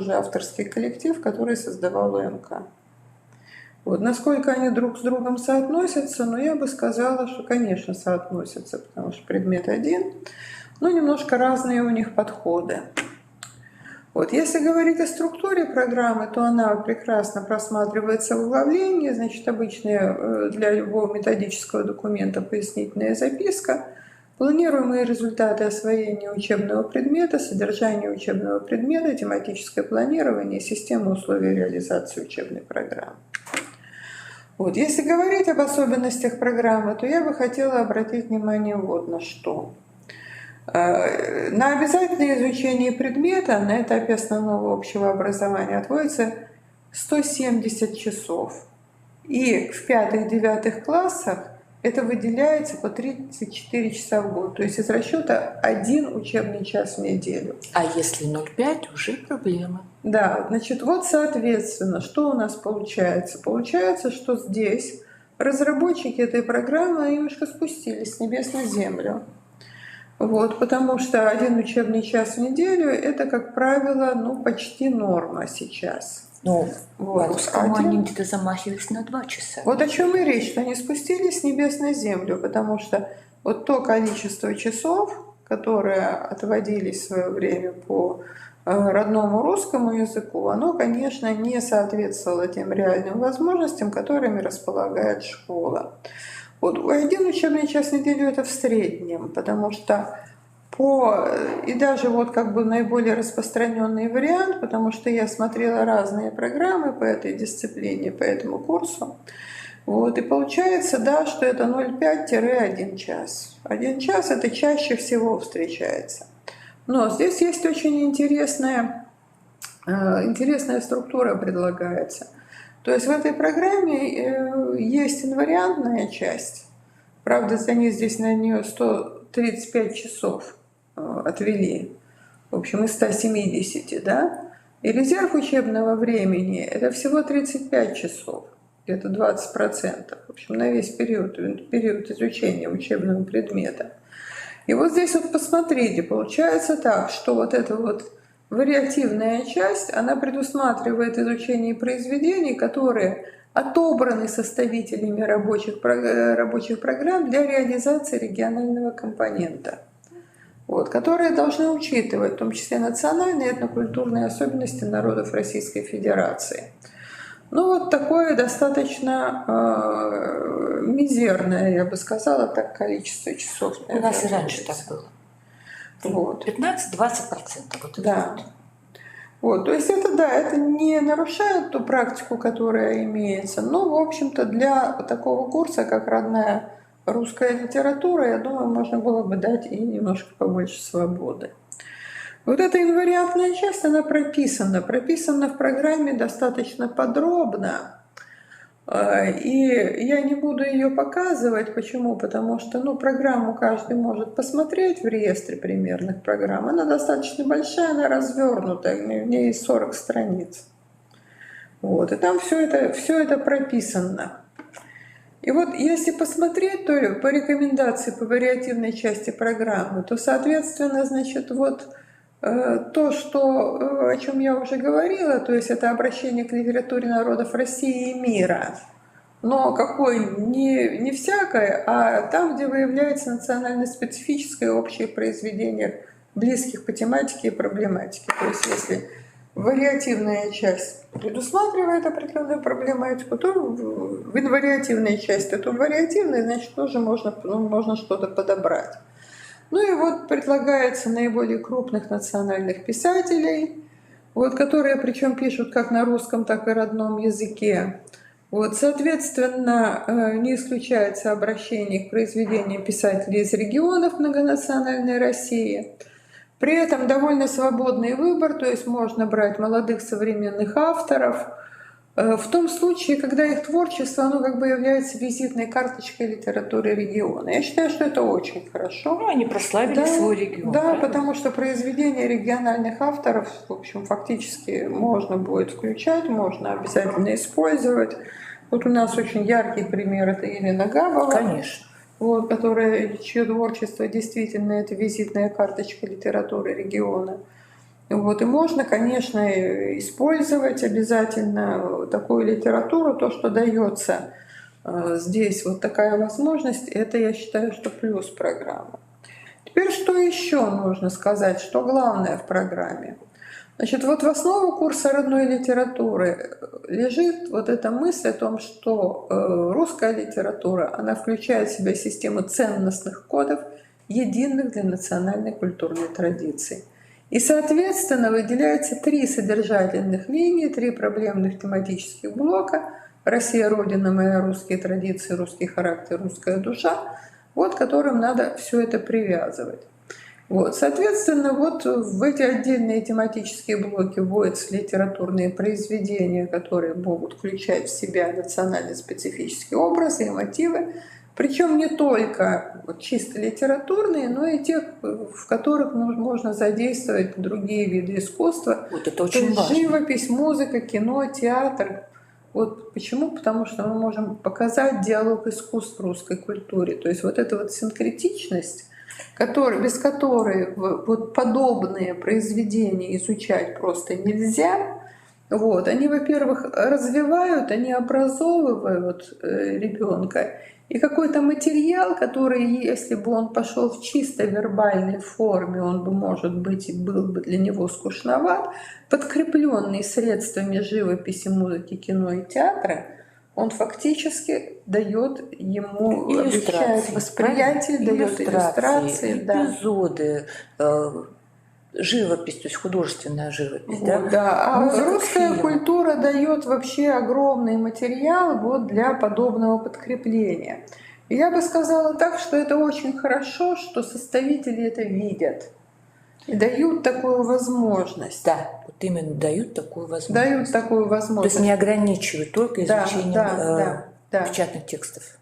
же авторский коллектив, который создавал ОМК. Вот. Насколько они друг с другом соотносятся, я бы сказала, что, конечно, соотносятся, потому что предмет один, но немножко разные у них подходы. Вот. Если говорить о структуре программы, то она прекрасно просматривается в углублении, значит, обычная для любого методического документа пояснительная записка, планируемые результаты освоения учебного предмета, содержание учебного предмета, тематическое планирование, система условий реализации учебной программы. Вот. Если говорить об особенностях программы, то я бы хотела обратить внимание вот на что. На обязательное изучение предмета на этапе основного общего образования отводится 170 часов. И в 5-9 классах это выделяется по 34 часа в год, то есть из расчета 1 учебный час в неделю. А если 0,5, уже проблема. Да, значит, вот соответственно, что у нас получается? Получается, что здесь разработчики этой программы немножко спустились с небес на землю. Вот, потому что 1 учебный час в неделю – это, как правило, почти норма сейчас. Ну, вот. По-русскому они где-то замахивались на 2 часа. Вот о чем и речь, что они спустились с небес на землю, потому что вот то количество часов, которые отводились в свое время по родному русскому языку, оно, конечно, не соответствовало тем реальным возможностям, которыми располагает школа. Вот 1 учебный час в неделю – это в среднем, потому что и даже наиболее распространенный вариант, потому что я смотрела разные программы по этой дисциплине, по этому курсу. Вот, и получается, да, что это 0,5-1 час. 1 час это чаще всего встречается. Но здесь есть очень интересная структура предлагается. То есть в этой программе есть инвариантная часть. Правда, они здесь на нее 135 часов отвели, в общем, из 170, да? И резерв учебного времени – это всего 35 часов, где-то 20%, в общем, на весь период изучения учебного предмета. И вот здесь вот посмотрите, получается так, что вот это вот вариативная часть, она предусматривает изучение произведений, которые отобраны составителями рабочих программ для реализации регионального компонента, вот, которые должны учитывать в том числе национальные и этнокультурные особенности народов Российской Федерации. Ну вот такое достаточно мизерное, я бы сказала, так, количество часов. У нас и раньше так было. Вот. 15-20%. Вот да. Вот, то есть это, да, это не нарушает ту практику, которая имеется, но, в общем-то, для такого курса, как родная русская литература, я думаю, можно было бы дать и немножко побольше свободы. Вот эта инвариантная часть, она прописана в программе достаточно подробно. И я не буду ее показывать. Почему? Потому что программу каждый может посмотреть в реестре примерных программ. Она достаточно большая, она развернутая, в ней есть 40 страниц. Вот, и там все это прописано. И вот если посмотреть то по рекомендации по вариативной части программы, то, соответственно, значит, вот то, о чем я уже говорила, то есть это обращение к литературе народов России и мира, но какой не всякое, а там, где выявляется национально-специфическое общее произведение, близких по тематике и проблематике. То есть если вариативная часть предусматривает определенную проблематику, то в инвариативной части, то в вариативной, значит, тоже можно что-то подобрать. Ну и вот предлагается наиболее крупных национальных писателей, вот, которые причем пишут как на русском, так и родном языке. Вот, соответственно, не исключается обращение к произведениям писателей из регионов многонациональной России. При этом довольно свободный выбор, то есть можно брать молодых современных авторов, в том случае, когда их творчество, оно как бы является визитной карточкой литературы региона. Я считаю, что это очень хорошо. Ну, они прославили свой регион. Да, правильно? потому что произведения региональных авторов, в общем, фактически можно будет включать, можно обязательно использовать. Вот у нас очень яркий пример — это Елена Габова. Конечно. Вот, чье творчество действительно это визитная карточка литературы региона. Вот, и можно, конечно, использовать обязательно такую литературу, то, что дается здесь, вот такая возможность, это, я считаю, что плюс программы. Теперь что еще нужно сказать, что главное в программе? Значит, вот в основу курса родной литературы лежит вот эта мысль о том, что русская литература, она включает в себя систему ценностных кодов, единых для национальной культурной традиции. И, соответственно, выделяется 3 содержательных линии, 3 проблемных тематических блока: «Россия, Родина моя, русские традиции, русский характер, русская душа», вот к которым надо все это привязывать. Вот, соответственно, вот в эти отдельные тематические блоки вводятся литературные произведения, которые могут включать в себя национально-специфические образы и мотивы, причем не только чисто литературные, но и те, в которых можно задействовать другие виды искусства. Вот это очень важно. Живопись, музыка, кино, театр. Вот почему? Потому что мы можем показать диалог искусств в русской культуре. То есть вот эта вот синкретичность, без которой вот подобные произведения изучать просто нельзя. Вот. Они, во-первых, развивают, они образовывают ребенка. И какой-то материал, который, если бы он пошел в чисто вербальной форме, он бы, может быть, и был бы для него скучноват, подкрепленный средствами живописи, музыки, кино и театра, он фактически дает ему, облегчает восприятие, дает иллюстрации, эпизоды, живопись, то есть художественная живопись. Вот, да. А русская культура дает вообще огромный материал вот для подобного подкрепления. И я бы сказала так, что это очень хорошо, что составители это видят и дают такую возможность. Да, вот именно дают такую возможность. Дают такую возможность. То есть не ограничивают только изучением печатных текстов.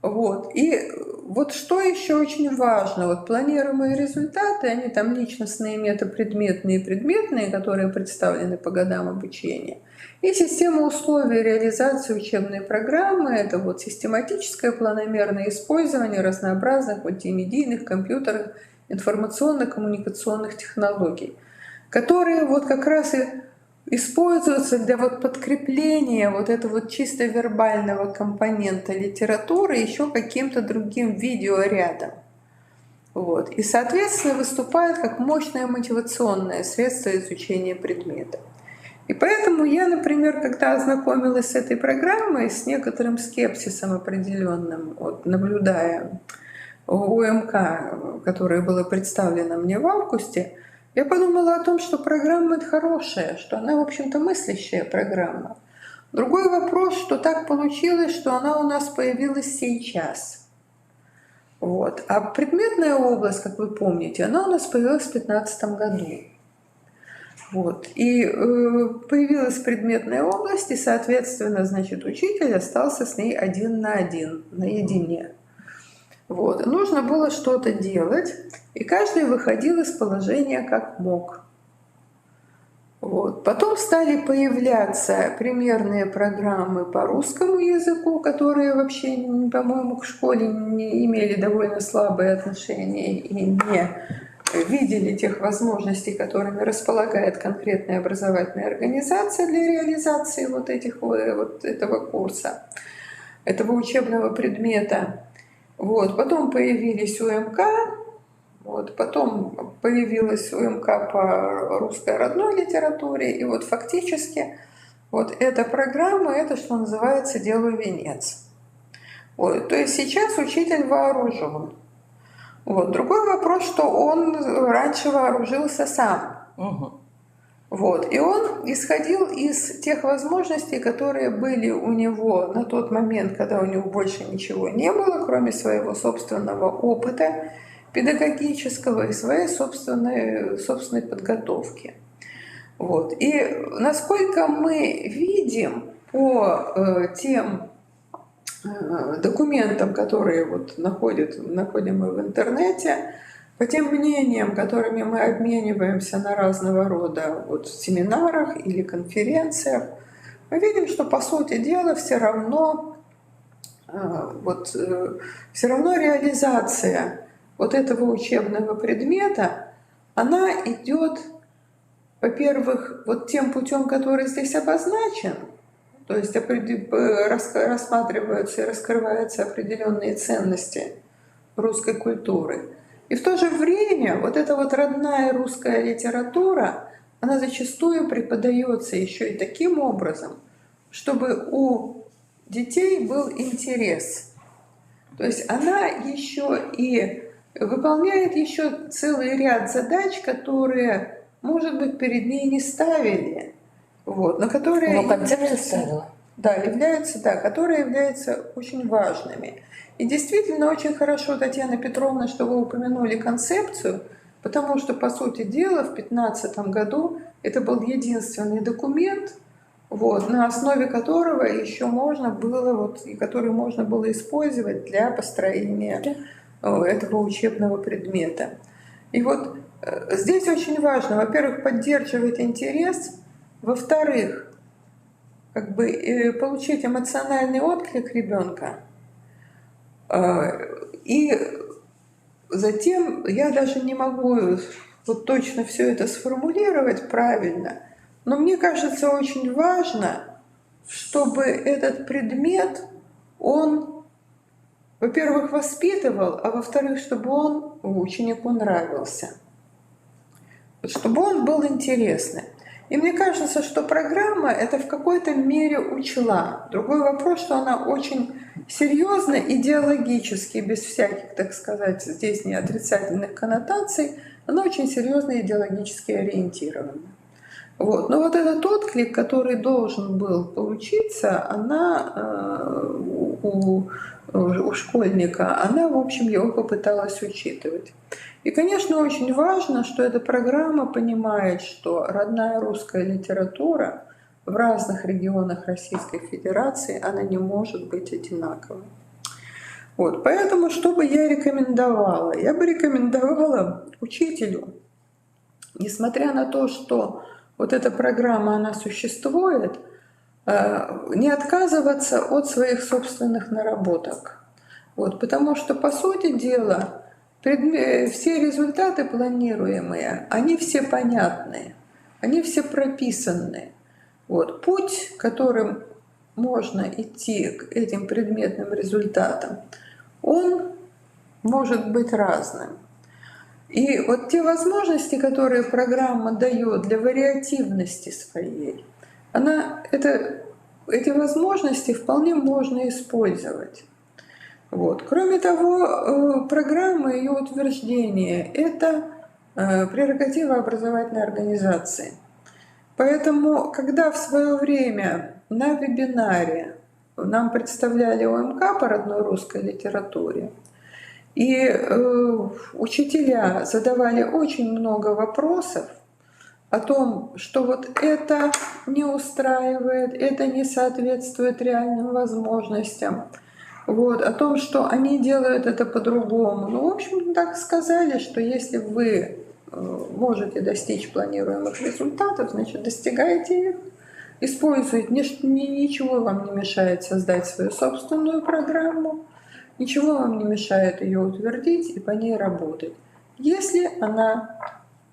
Вот. И вот что еще очень важно, вот планируемые результаты, они там личностные, метапредметные и предметные, которые представлены по годам обучения, и система условий реализации учебной программы, это вот систематическое планомерное использование разнообразных мультимедийных, компьютерных, информационно-коммуникационных технологий. которые вот как раз и используются для вот подкрепления вот этого вот чисто вербального компонента литературы еще каким-то другим видео рядом. Вот. И, соответственно, выступает как мощное мотивационное средство изучения предмета. И поэтому я, например, когда ознакомилась с этой программой, с некоторым скепсисом определенным, вот, наблюдая УМК, которое было представлено мне в августе, я подумала о том, что программа это хорошая, что она, в общем-то, мыслящая программа. Другой вопрос, что так получилось, что она у нас появилась сейчас. Вот. А предметная область, как вы помните, она у нас появилась в 2015 году. Вот. И появилась предметная область, и, соответственно, значит, учитель остался с ней один на один, наедине. Вот. Нужно было что-то делать, и каждый выходил из положения как мог. Вот. Потом стали появляться примерные программы по русскому языку, которые вообще, по-моему, к школе не имели довольно слабые отношения и не видели тех возможностей, которыми располагает конкретная образовательная организация для реализации вот этого курса, этого учебного предмета. Вот. Потом появились УМК, вот. Потом появилась УМК по русской родной литературе, и вот фактически вот эта программа, это что называется «Делаю венец». Вот. То есть сейчас учитель вооружен. Вот. Другой вопрос, что он раньше вооружился сам. Вот. И он исходил из тех возможностей, которые были у него на тот момент, когда у него больше ничего не было, кроме своего собственного опыта педагогического и своей собственной подготовки. Вот. И насколько мы видим по тем документам, которые вот находим мы в интернете, по тем мнениям, которыми мы обмениваемся на разного рода вот семинарах или конференциях, мы видим, что по сути дела все равно реализация вот этого учебного предмета, она идет, во-первых, вот тем путем, который здесь обозначен, то есть рассматриваются и раскрываются определенные ценности русской культуры. И в то же время вот эта вот родная русская литература, она зачастую преподается еще и таким образом, чтобы у детей был интерес. То есть она еще и выполняет еще целый ряд задач, которые, может быть, перед ней не ставили, вот, но которые концепцию ставила. которые являются очень важными. И действительно очень хорошо, Татьяна Петровна, что вы упомянули концепцию, потому что, по сути дела, в 2015 году это был единственный документ, вот, на основе которого еще можно было, который можно было использовать для построения этого учебного предмета. И вот здесь очень важно, во-первых, поддерживать интерес, во-вторых, получить эмоциональный отклик ребенка. И затем я даже не могу вот точно все это сформулировать правильно, но мне кажется очень важно, чтобы этот предмет, он, во-первых, воспитывал, а во-вторых, чтобы он ученику нравился, чтобы он был интересным. И мне кажется, что программа это в какой-то мере учла. Другой вопрос, что она очень серьезно, идеологически, без всяких, так сказать, здесь не отрицательных коннотаций, она очень серьезно идеологически ориентирована. Вот. Но вот этот отклик, который должен был получиться, у школьника, она, в общем, его попыталась учитывать. И, конечно, очень важно, что эта программа понимает, что родная русская литература в разных регионах Российской Федерации, она не может быть одинаковой. Вот. Поэтому что бы я рекомендовала? Я бы рекомендовала учителю, несмотря на то, что вот эта программа, она существует, не отказываться от своих собственных наработок. Вот. Потому что, по сути дела, все результаты планируемые, они все понятны. они все прописаны. Вот. Путь, которым можно идти к этим предметным результатам, он может быть разным. И вот те возможности, которые программа дает для вариативности своей, эти возможности вполне можно использовать. Вот. Кроме того, программа и ее утверждение – это прерогатива образовательной организации. Поэтому, когда в свое время на вебинаре нам представляли ОМК по родной русской литературе, и учителя задавали очень много вопросов о том, что вот это не устраивает, это не соответствует реальным возможностям, вот, о том, что они делают это по-другому. Ну, в общем, так сказали, что если вы можете достичь планируемых результатов, значит, достигайте их, используйте, ничего вам не мешает создать свою собственную программу, ничего вам не мешает ее утвердить и по ней работать, если она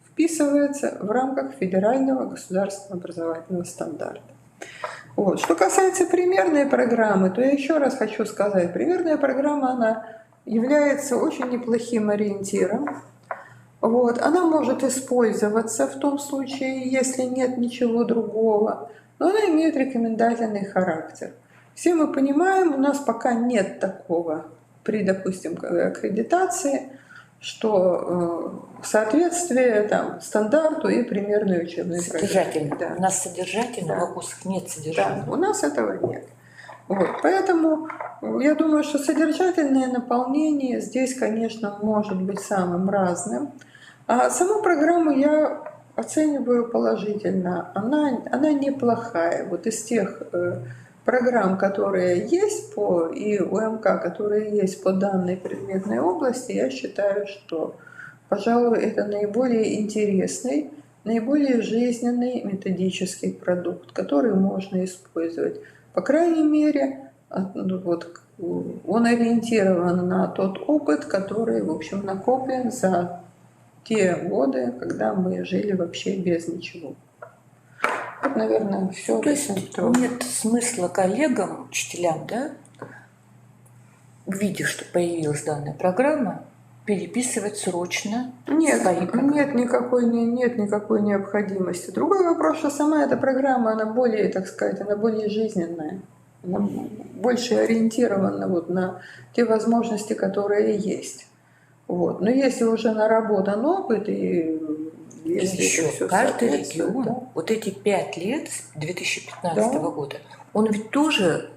вписывается в рамках федерального государственного образовательного стандарта. Вот. Что касается примерной программы, то я еще раз хочу сказать, примерная программа, она является очень неплохим ориентиром. Вот. Она может использоваться в том случае, если нет ничего другого, но она имеет рекомендательный характер. Все мы понимаем, у нас пока нет такого при, допустим, аккредитации, что соответствие там, стандарту и примерной учебной программе. Содержательно. Да. У нас содержательно, в вопросах нет содержания. Да, у нас этого нет. Вот. Поэтому я думаю, что содержательное наполнение здесь, конечно, может быть самым разным. А саму программу я оцениваю положительно. Она неплохая. Вот из тех программ, которые есть по и УМК, которые есть по данной предметной области, я считаю, что, пожалуй, это наиболее интересный, наиболее жизненный методический продукт, который можно использовать. По крайней мере, вот, он ориентирован на тот опыт, который, в общем, накоплен за те годы, когда мы жили вообще без ничего. Вот, наверное, все. То есть нет смысла коллегам, учителям, да, видя, что появилась данная программа, переписывать срочно свои программы? Нет никакой необходимости. Другой вопрос, что сама эта программа, она более, так сказать, она более жизненная. Она больше ориентирована вот на те возможности, которые есть. Вот. Но если уже наработан опыт и если еще каждый регион, да? Вот эти 5 лет с 2015 года, он ведь тоже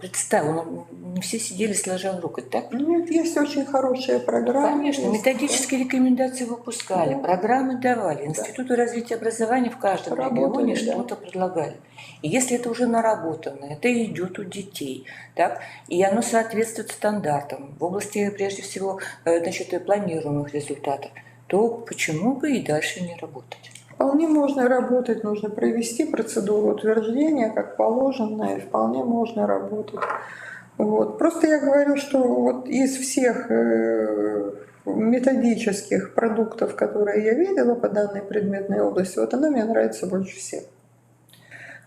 представил, не все сидели сложа руки, так? Нет, есть очень хорошая программа. Конечно, есть, методические рекомендации выпускали, да. Программы давали, институты развития образования в каждом регионе что-то предлагали. И если это уже наработано, это идет у детей, так, и оно соответствует стандартам в области, прежде всего, значит, планируемых результатов, то почему бы и дальше не работать? Вполне можно работать, нужно провести процедуру утверждения, как положено, и вполне можно работать. Вот. Просто я говорю, что вот из всех методических продуктов, которые я видела по данной предметной области, вот она мне нравится больше всех.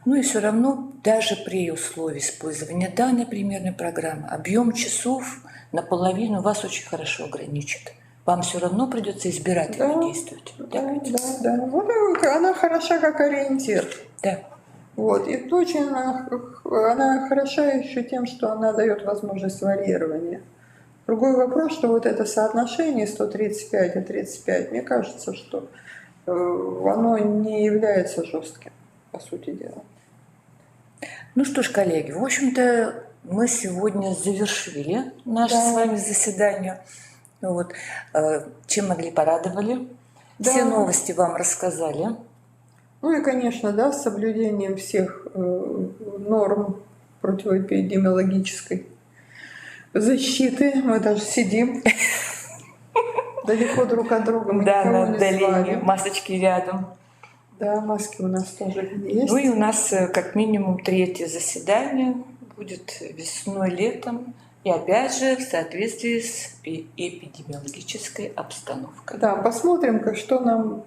Ну и все равно, даже при условии использования данной примерной программы, объем часов наполовину вас очень хорошо ограничит. Вам все равно придется избирательно действовать. Да. Вот она хороша как ориентир. Да. Вот. И точно она хороша еще тем, что она дает возможность варьирования. Другой вопрос, что вот это соотношение 135 и 35, мне кажется, что оно не является жестким, по сути дела. Ну что ж, коллеги, в общем-то, мы сегодня завершили наше с вами заседание. Вот. Чем могли, порадовали. Да. Все новости вам рассказали. Ну и, конечно, да, с соблюдением всех норм противоэпидемиологической защиты. Мы даже сидим далеко друг от друга. Мы на отдалении, масочки рядом. Да, маски у нас тоже есть. Ну и у нас как минимум 3-е заседание будет весной-летом. И опять же в соответствии с эпидемиологической обстановкой. Да, посмотрим, что нам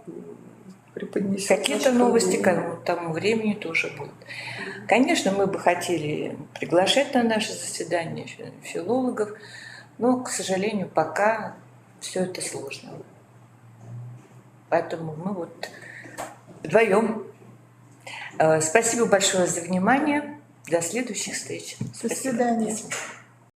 преподнесет. Какие-то новости к тому времени тоже будут. Конечно, мы бы хотели приглашать на наше заседание филологов, но, к сожалению, пока все это сложно. Поэтому мы вот вдвоем. Спасибо большое за внимание. До следующих встреч. До свидания. Спасибо.